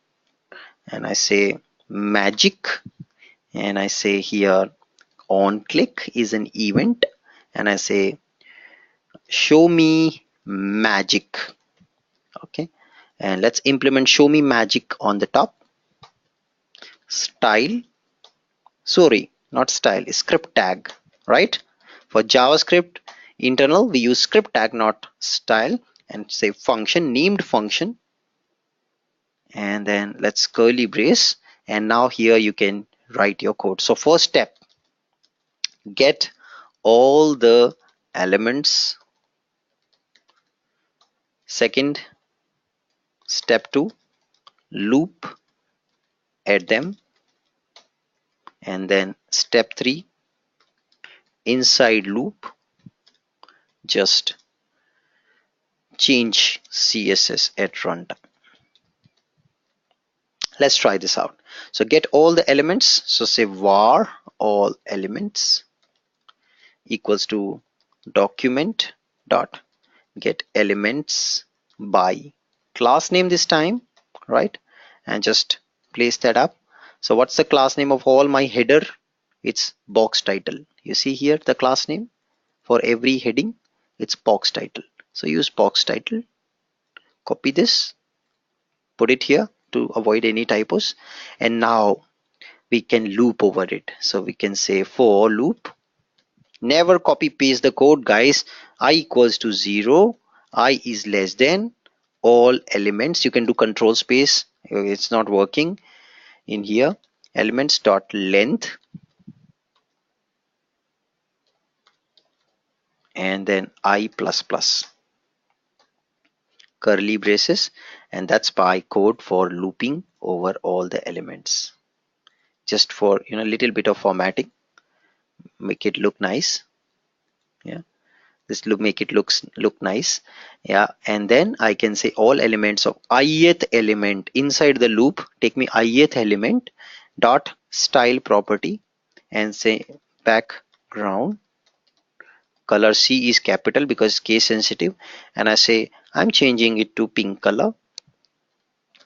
and I say magic, and I say here on click is an event, and I say show me magic. Okay, and let's implement show me magic on the top. Style, sorry, not style, script tag, right? For JavaScript internal we use script tag, not style. And say function, named function, and then let's curly brace, and now here you can write your code. So first step, get all the elements. Second, step 2, loop, add them. And then step 3, inside loop, just change CSS at runtime. Let's try this out. So get all the elements. So say var all elements equals to document dot get elements by class name this time, right? And just place that up. So what's the class name of all my header? It's box title. You see here the class name for every heading, it's box title. So use box title, copy this, put it here to avoid any typos, and now we can loop over it. So we can say for loop, never copy paste the code guys. I equals to 0, I is less than all elements. You can do control space, it's not working in here. Elements dot length, and then I plus plus, curly braces, and that's my code for looping over all the elements. Just for little bit of formatting, make it look nice. Yeah, this look, make it look nice. Yeah, and then I can say all elements of ith element inside the loop, take me ith element dot style property, and say background color C is capital because case sensitive, and I say I'm changing it to pink color,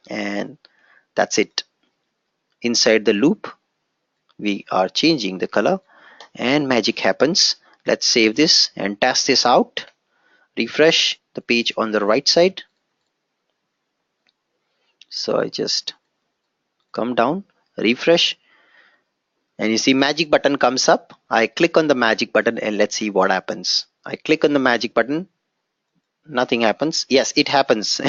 and that's it. Inside the loop we are changing the color, and magic happens. Let's save this and test this out. Refresh the page on the right side. So I just come down, refresh, and you see magic button comes up. I click on the magic button and let's see what happens. I click on the magic button, nothing happens. Yes, it happens.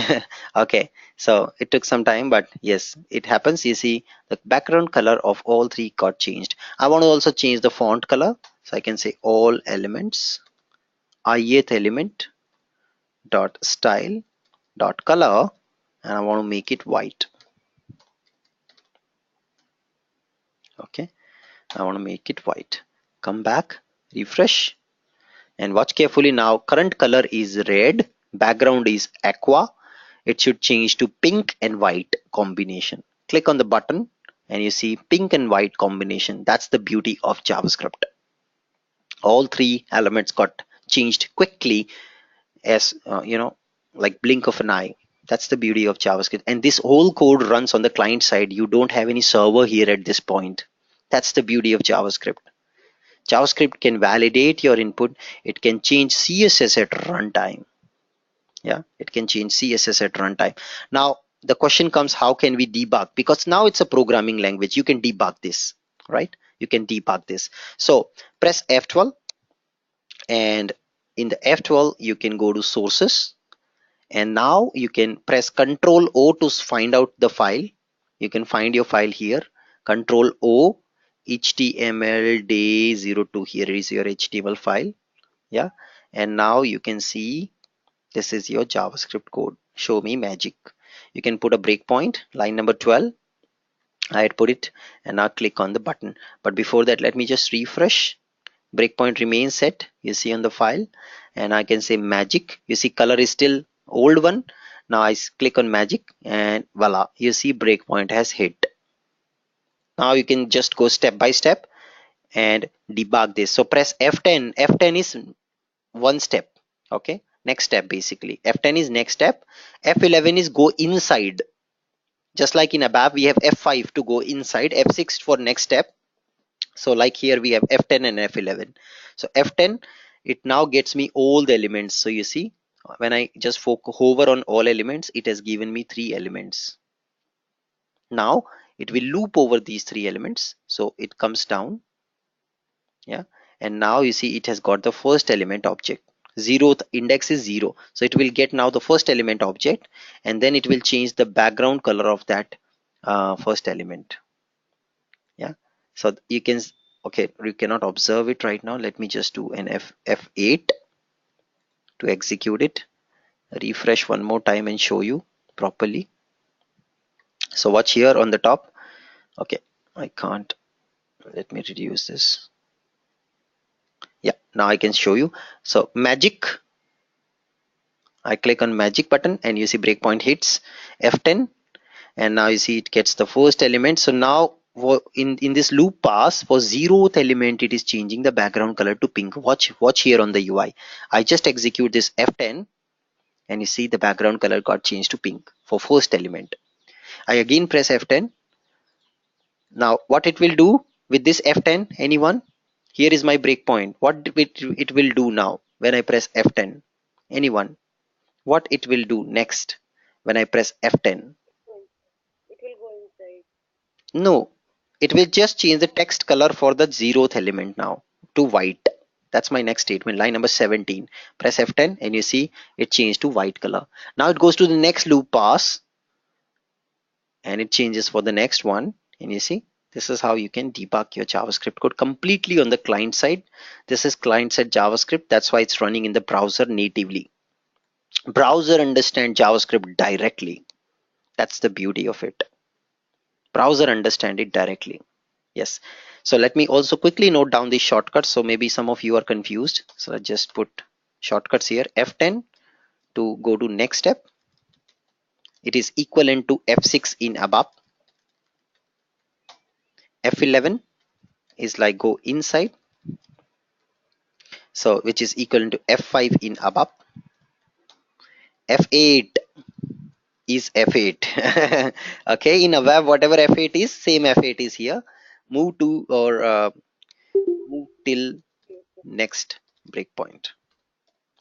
Okay, so it took some time, but yes, it happens. You see the background color of all three got changed. I want to also change the font color, so I can say all elements ith element dot style dot color, and I want to make it white. Okay, I want to make it white. Come back, refresh, and watch carefully now. Current color is red, background is aqua. It should change to pink and white combination. Click on the button and you see pink and white combination. That's the beauty of JavaScript. All three elements got changed quickly, as like blink of an eye. That's the beauty of JavaScript. And this whole code runs on the client side. You don't have any server here at this point. That's the beauty of JavaScript. JavaScript can validate your input. It can change CSS at runtime. Yeah, it can change CSS at runtime. Now the question comes, how can we debug? Because now it's a programming language, you can debug this, right? you can debug this. So press F12, and in the F12 you can go to sources, and now you can press Control O to find out the file. You can find your file here. Control O, HTML day02. Here is your HTML file. Yeah, and now you can see this is your JavaScript code. Show me magic. You can put a breakpoint, line number 12. I had put it, and now click on the button. But before that, let me just refresh. Breakpoint remains set, you see on the file, and I can say magic. You see color is still old one. Now I click on magic, and voila, you see breakpoint has hit. Now you can just go step by step and debug this. So press F10. F10 is one step. Okay, next step basically. F10 is next step. F11 is go inside. Just like in ABAP, we have F5 to go inside, F6 for next step. So like here we have F10 and F11. So F10, it now gets me all the elements. So you see, when I just hover on all elements, it has given me 3 elements. Now it will loop over these 3 elements. So it comes down. Yeah. And now you see it has got the first element object. Zeroth index is 0. So it will get now the first element object, and then it will change the background color of that first element. Yeah, so you can, okay, you cannot observe it right now. Let me just do an F8 to execute it. Refresh one more time and show you properly. So watch here on the top. Okay, I can't, let me reduce this. Yeah, now I can show you. So magic, I click on magic button, and you see breakpoint hits F10, and now you see it gets the first element. So now in this loop pass, for 0th element it is changing the background color to pink. Watch here on the UI. I just execute this F10, and you see the background color got changed to pink for first element. I again press F10. Now what it will do with this F10, anyone? Here is my breakpoint. What it will do now when I press F10? Anyone? What it will do next when I press F10? No, it will just change the text color for the 0th element now to white. That's my next statement, line number 17. Press F10, and you see it changed to white color. Now it goes to the next loop pass, and it changes for the next one. And you see, this is how you can debug your JavaScript code completely on the client side. This is client side JavaScript. That's why it's running in the browser natively. Browser understands JavaScript directly. That's the beauty of it. Browser understand it directly. Yes. So let me also quickly note down the shortcuts. So maybe some of you are confused. So I just put shortcuts here. F10 to go to next step. It is equivalent to F6 in ABAP. F11 is like go inside. So which is equivalent to F5 in ABAP. F8 is F8. Okay, in ABAP, whatever F8 is, same F8 is here. Move to or move till next breakpoint.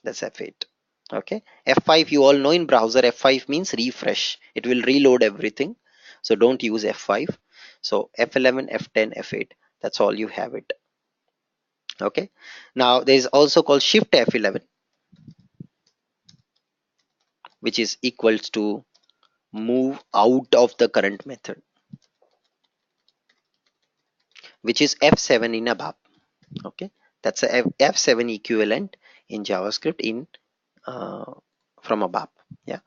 That's F8. Okay, F5 you all know in browser, F5 means refresh. It will reload everything. So don't use F5. So F11, F10, F8. That's all you have it. Okay. Now there is also called Shift F11, which is equals to move out of the current method, which is F7 in ABAP. Okay, that's a F7 equivalent in JavaScript in from ABAP. Yeah.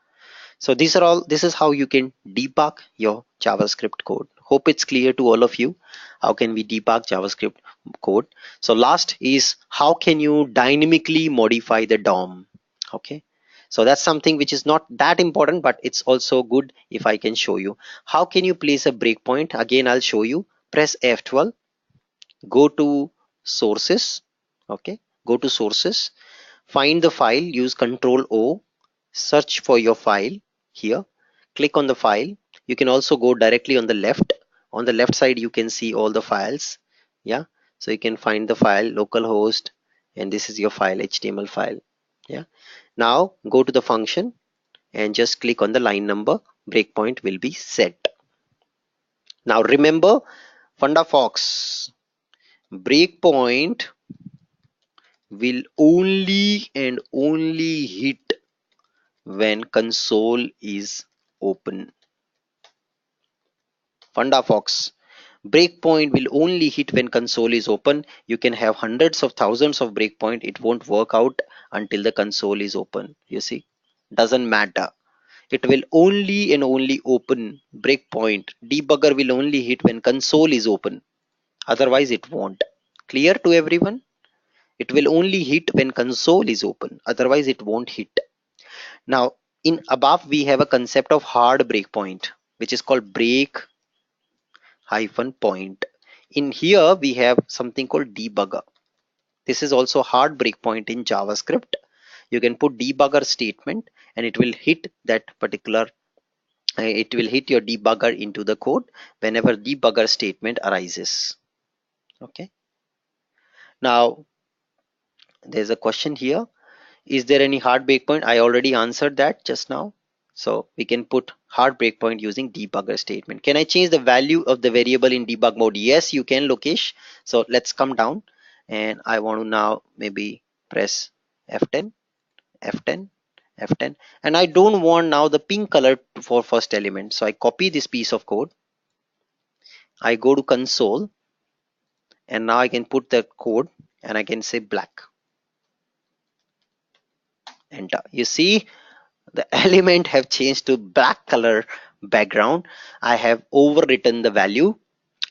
So these are all, this is how you can debug your JavaScript code. Hope it's clear to all of you. How can we debug JavaScript code? So last is how can you dynamically modify the DOM? Okay. So that's something which is not that important, but it's also good if I can show you. How can you place a breakpoint? Again, I'll show you. Press F12, go to sources. Okay. Go to sources, find the file, use Control O, search for your file here, click on the file. You can also go directly on the left side you can see all the files. Yeah, so you can find the file localhost, and this is your file, HTML file. Yeah, now go to the function and just click on the line number. Breakpoint will be set. Now remember Fundafox, breakpoint will only and only hit when console is open. Fundafox. Breakpoint will only hit when console is open. You can have hundreds of thousands of breakpoint. It won't work out until the console is open. You see, doesn't matter. It will only and only open breakpoint. Debugger will only hit when console is open. Otherwise, it won't. Clear to everyone? It will only hit when console is open. Otherwise, it won't hit. Now, in above, we have a concept of hard breakpoint, which is called break hyphen point. In here, we have something called debugger. This is also hard breakpoint in JavaScript. You can put debugger statement and it will hit that particular it will hit your debugger into the code whenever debugger statement arises. Okay. Now there's a question here. Is there any hard breakpoint? I already answered that just now. So we can put hard breakpoint using debugger statement. Can I change the value of the variable in debug mode? Yes, you can, Lokesh. So let's come down and I want to now maybe press F10, F10, F10, and I don't want now the pink color for first element. So I copy this piece of code. I go to console and now I can put the code and I can say black. Enter. You see the element have changed to black color background. I have overwritten the value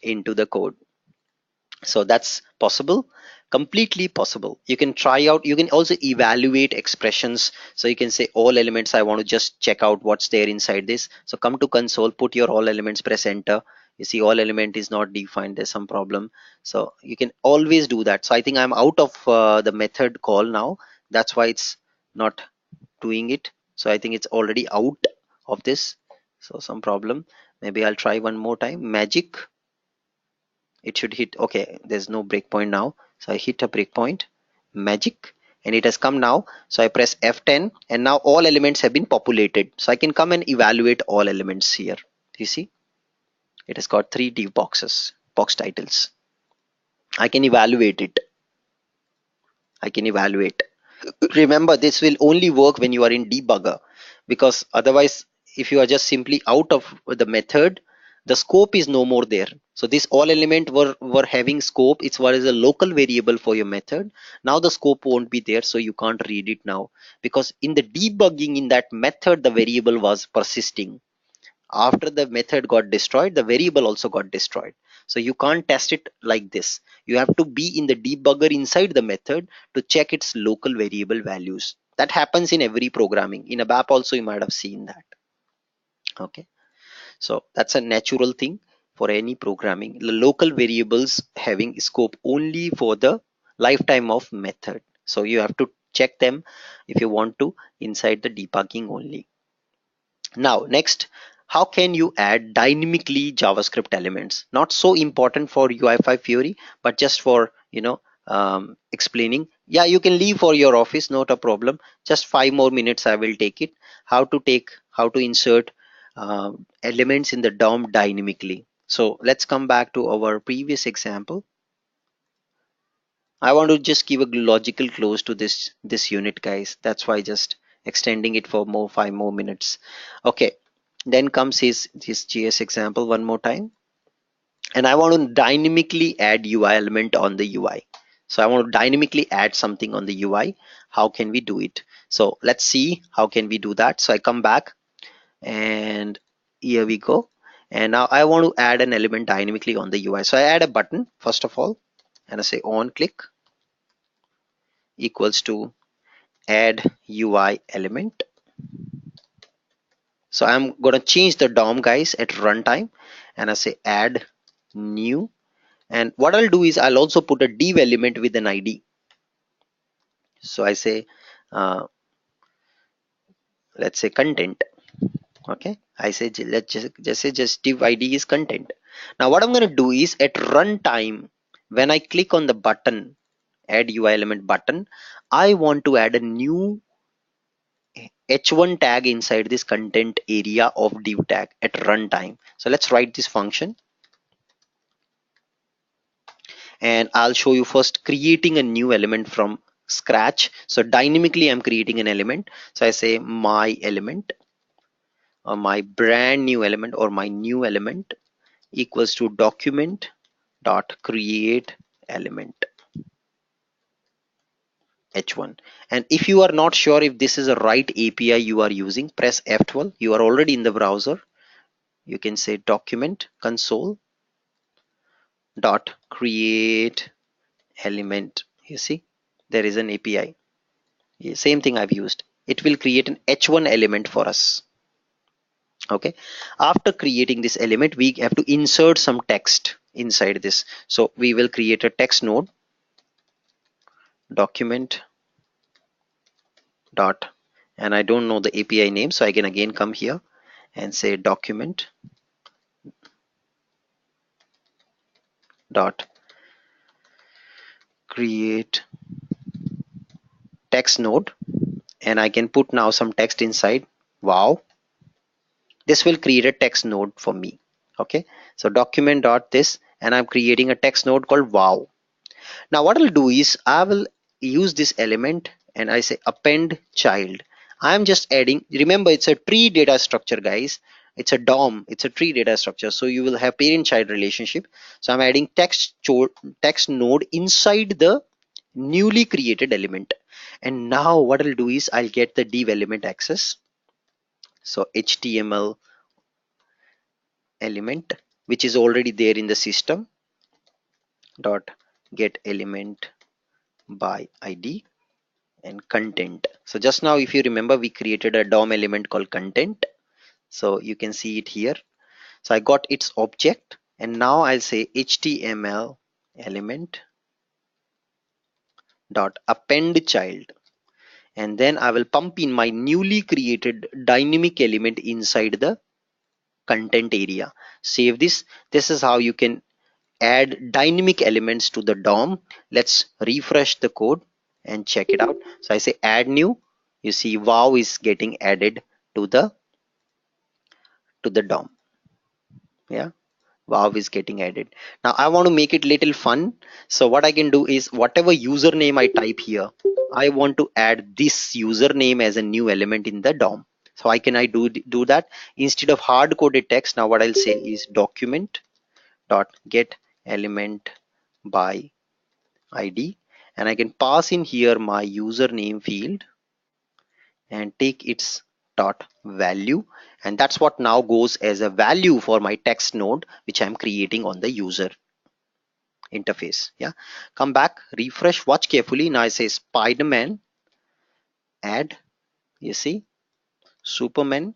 into the code. So that's possible, completely possible. You can try out, you can also evaluate expressions. So you can say all elements, I want to just check out what's there inside this. So come to console, put your all elements, press enter. You see all element is not defined, there's some problem. So you can always do that. So I think I'm out of the method call now. That's why it's not doing it. So I think it's already out of this. So some problem. Maybe I'll try one more time. Magic. It should hit. Okay, there's no breakpoint now. So I hit a breakpoint. Magic. And it has come now. So I press F10 and now all elements have been populated. So I can come and evaluate all elements here. You see, it has got 3 div boxes, box titles. I can evaluate it. I can evaluate. Remember, this will only work when you are in debugger, because otherwise if you are just simply out of the method, the scope is no more there. So this all element were having scope. It was a local variable for your method. Now the scope won't be there, so you can't read it now, because in the debugging in that method the variable was persisting. After the method got destroyed, the variable also got destroyed. So you can't test it like this. You have to be in the debugger inside the method to check its local variable values. That happens in every programming. In ABAP also you might have seen that. Okay, so that's a natural thing for any programming. The local variables having scope only for the lifetime of method. So you have to check them if you want to inside the debugging only. Now next, how can you add dynamically JavaScript elements? Not so important for UI5 Fiori, but just for explaining. Yeah, you can leave for your office, not a problem. Just 5 more minutes I will take it. How to insert elements in the DOM dynamically. So let's come back to our previous example. I want to just give a logical close to this unit, guys. That's why just extending it for 5 more minutes. Okay, then comes his GS example one more time, and I want to dynamically add UI element on the UI. So I want to dynamically add something on the UI. How can we do it? So let's see how can we do that. So I come back and here we go. And now I want to add an element dynamically on the UI. So I add a button first of all, and I say on click equals to add UI element. So I'm going to change the DOM, guys, at runtime, and I say add new. And what I'll do is I'll also put a div element with an ID. So I say let's say content. Okay, I say let's just say just div ID is content. Now what I'm going to do is at runtime, when I click on the button, add UI element button, I want to add a new h1 tag inside this content area of div tag at runtime. So let's write this function, and I'll show you first creating a new element from scratch. So dynamically I'm creating an element. So I say my element, or my brand new element, or my new element equals to document dot create element h1. And if you are not sure if this is a right API you are using, press F12. You are already in the browser. You can say document console dot create element. You see there is an API. Same thing I've used. It will create an h1 element for us. Okay, after creating this element we have to insert some text inside this. So we will create a text node, document dot, and I don't know the API name, so I can again come here and say document dot create text node, and I can put now some text inside. Wow, this will create a text node for me. Okay, so document dot this, and I'm creating a text node called wow. Now what I'll do is I will use this element and I say append child. I'm just adding, remember it's a tree data structure guys. It's a DOM, it's a tree data structure. So you will have parent child relationship. So I'm adding text node inside the newly created element. And now what I'll do is I'll get the div element access. So HTML element, which is already there in the system, dot get element by ID and content. So just now if you remember we created a DOM element called content. So you can see it here. So I got its object, and now I'll say HTML element dot append child, and then I will pump in my newly created dynamic element inside the content area. Save this. This is how you can add dynamic elements to the DOM. Let's refresh the code and check it out. So I say add new. You see wow is getting added to the DOM. Yeah, wow is getting added. Now I want to make it little fun. So what I can do is whatever username I type here, I want to add this username as a new element in the DOM. So I do that instead of hard coded text. Now what I'll say is document dot get element by ID, and I can pass in here my username field and take its dot value, and that's what now goes as a value for my text node which I'm creating on the user interface. Yeah, come back, refresh, watch carefully. Now I say Spider-Man add, you see Superman,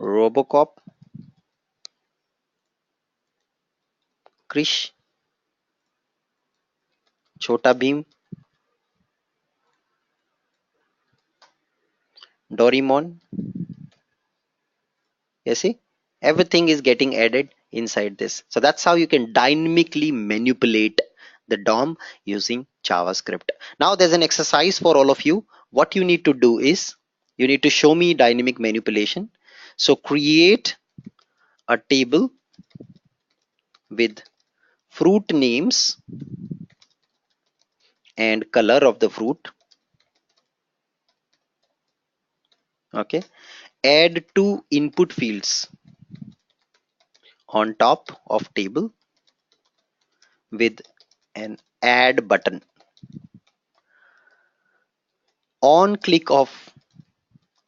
Robocop, Krish, Chota Bheem, Doraemon. You see everything is getting added inside this. So that's how you can dynamically manipulate the DOM using JavaScript. Now there's an exercise for all of you. What you need to do is you need to show me dynamic manipulation. So create a table with fruit names and color of the fruit. Okay, add two input fields on top of table with an add button. On click of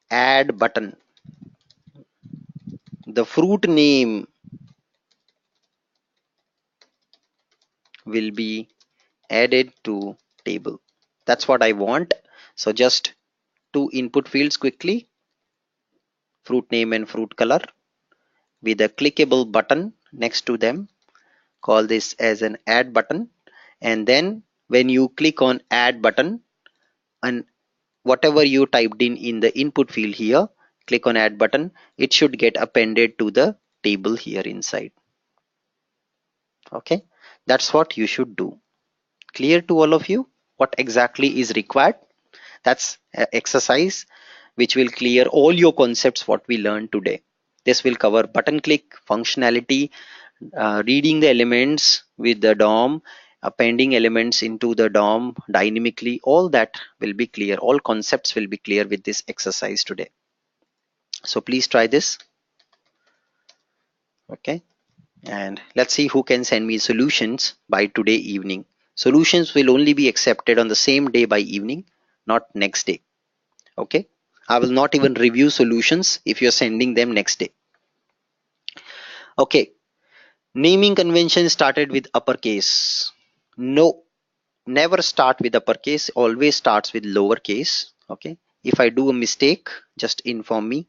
add button, the fruit name will be added to table. That's what I want. So just two input fields quickly, fruit name and fruit color, with a clickable button next to them. Call this as an add button, and then when you click on add button, and whatever you typed in the input field here, click on add button, it should get appended to the table here inside. Okay, that's what you should do. Clear to all of you what exactly is required? That's an exercise which will clear all your concepts what we learned today. This will cover button click functionality, reading the elements with the DOM, appending elements into the DOM dynamically, all that will be clear. All concepts will be clear with this exercise today. So please try this. Okay. And let's see who can send me solutions by today evening. Solutions will only be accepted on the same day by evening, not next day. Okay. I will not even review solutions if you're sending them next day. Okay. Naming convention started with uppercase. No, never start with uppercase, always starts with lowercase. Okay. If I do a mistake, just inform me.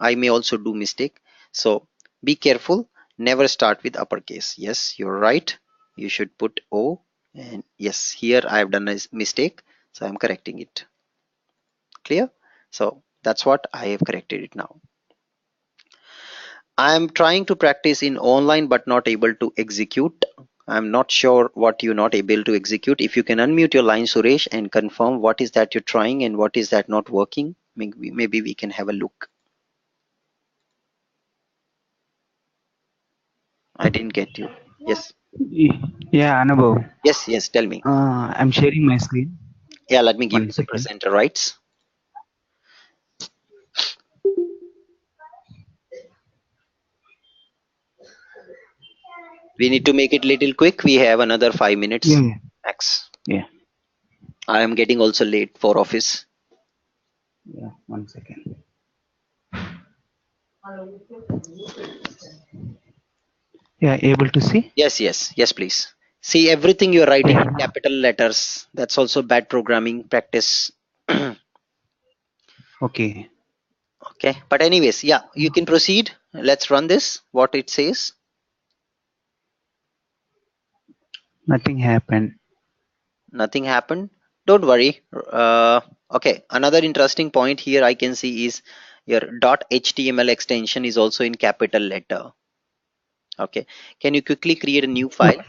I may also do mistake. So be careful. Never start with uppercase. Yes, you're right. You should put O. And yes, here I have done a mistake. So I'm correcting it. Clear? So that's what I have corrected it now. I'm trying to practice in online but not able to execute. I'm not sure what you're not able to execute. If you can unmute your line, Suresh, and confirm what is that you're trying and what is that not working, maybe we can have a look. I didn't get you. Yes. Yeah, Anubhav. Yes, yes, tell me. I'm sharing my screen. Yeah, let me give you One the second. presenter rights. We need to make it little quick. We have another 5 minutes Yeah, yeah, max. yeah, I am getting also late for office. yeah. 1 second. Yeah, able to see? Yes, yes, yes, please. See, everything you're writing in Yeah. capital letters. That's also bad programming practice. Okay. Okay, but anyways, yeah, you can proceed. Let's run this. What it says. Nothing happened. Nothing happened. Don't worry. Okay, another interesting point here I can see is your .html extension is also in capital letter. Okay, can you quickly create a new file?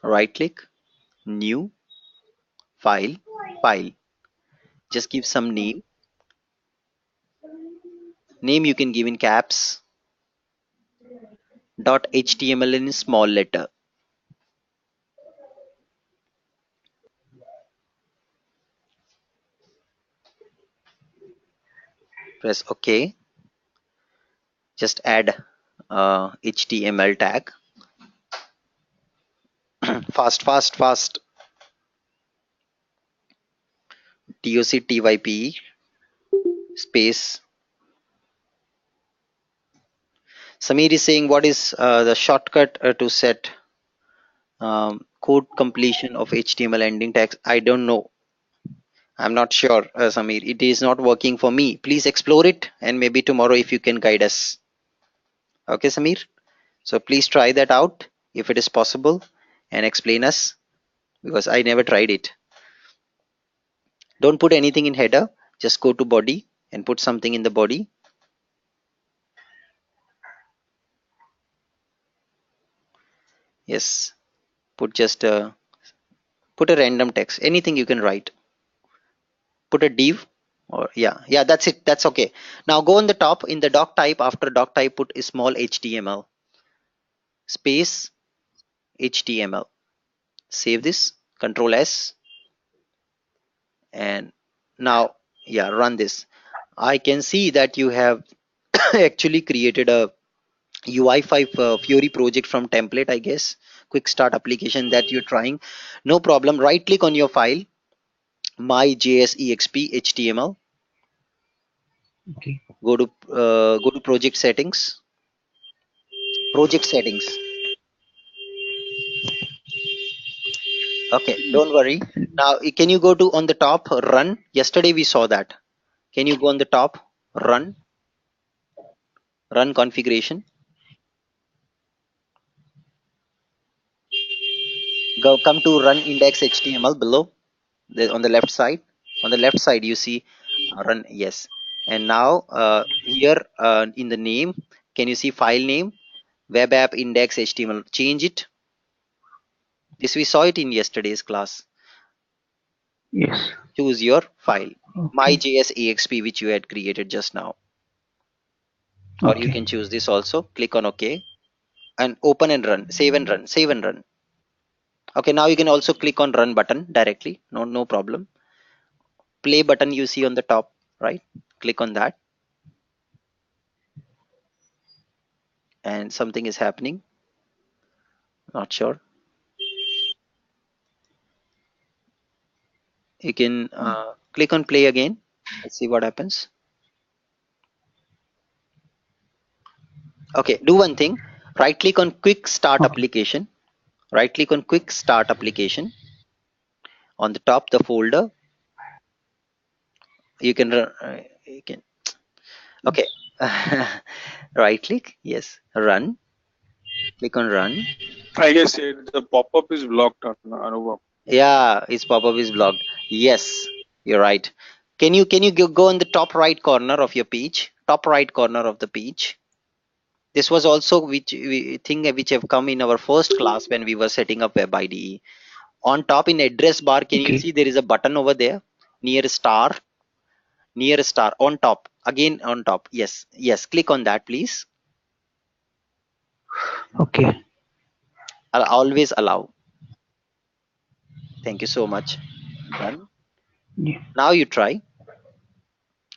Right click, new, file, file. Just give some name. Name you can give in caps. .html in small letter. Press OK. Just add HTML tag. Fast, fast, fast. DOCTYPE space. Samir is saying what is the shortcut to set code completion of HTML ending tags? I don't know. I'm not sure, Samir. It is not working for me. Please explore it and maybe tomorrow if you can guide us. Okay, Samir. So please try that out if it is possible and explain us because I never tried it. Don't put anything in header. Just go to body and put something in the body. Yes. Put just put a random text. Anything you can write. Put a div or yeah, that's it. That's okay. Now go on the top in the doc type. After doc type, put a small HTML space HTML. Save this. Control S and now yeah, run this. I can see that you have actually created a UI5 Fiori project from template, I guess. Quick start application that you're trying. No problem. Right click on your file, my JSEXP HTML. Okay. Go to project settings. Project settings. Okay, don't worry. Now, can you go to on the top run? Yesterday we saw that. Can you go on the top run configuration? Go come to run index HTML below on the left side. On the left side you see run yes. And now here in the name, can you see file name web app index HTML? Change it. This we saw it in yesterday's class. Yes. Choose your file. Okay. my.js exp which you had created just now, or you can Okay. choose this also. Click on OK and open and run, save and run, save and run. Okay, now you can also click on run button directly. No problem. Play button you see on the top, right? Click on that and something is happening. Not sure. You can click on play again. Let's see what happens. Okay, do one thing. Right click on quick start Okay. application. Right click on quick start application. On the top, the folder. You can you can okay. Right click. Yes. Run. Click on run. I guess the pop-up is blocked on Anubhav. Yeah, its pop-up is blocked. Yes, you're right. Can you go on the top right corner of your page? Top right corner of the page. This was also thing which have come in our first class when we were setting up Web IDE. On top in address bar, can you Okay. see there is a button over there near star? Near star on top. Again on top. Yes, yes. Click on that, please. Okay. I'll always allow. Thank you so much. Done. Yeah. Now you try.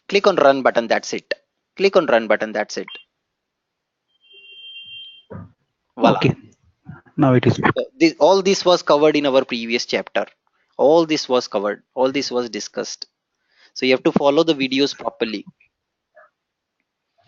Click on run button. That's it. Click on run button. That's it. Voila. Okay. Now it is. So all this was covered in our previous chapter. All this was covered. All this was discussed. So you have to follow the videos properly.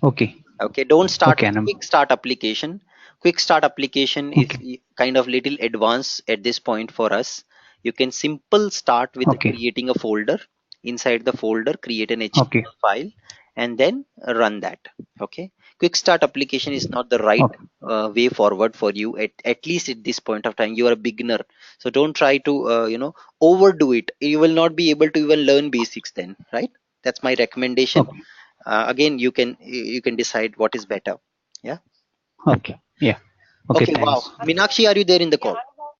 Okay. Okay, don't start Okay, with Anam. quick start application. Quick start application is Okay. kind of little advanced at this point for us. You can simple start with Okay. creating a folder. Inside the folder create an Okay. HTML file and then run that. Okay, quick start application is not the right Okay. way forward for you at least at this point of time. You are a beginner, so don't try to overdo it. You will not be able to even learn basics then, right? That's my recommendation. Okay. Again, you can decide what is better. Yeah. Okay. Yeah. Okay. Okay, wow. Thanks. Minakshi, are you there in the call?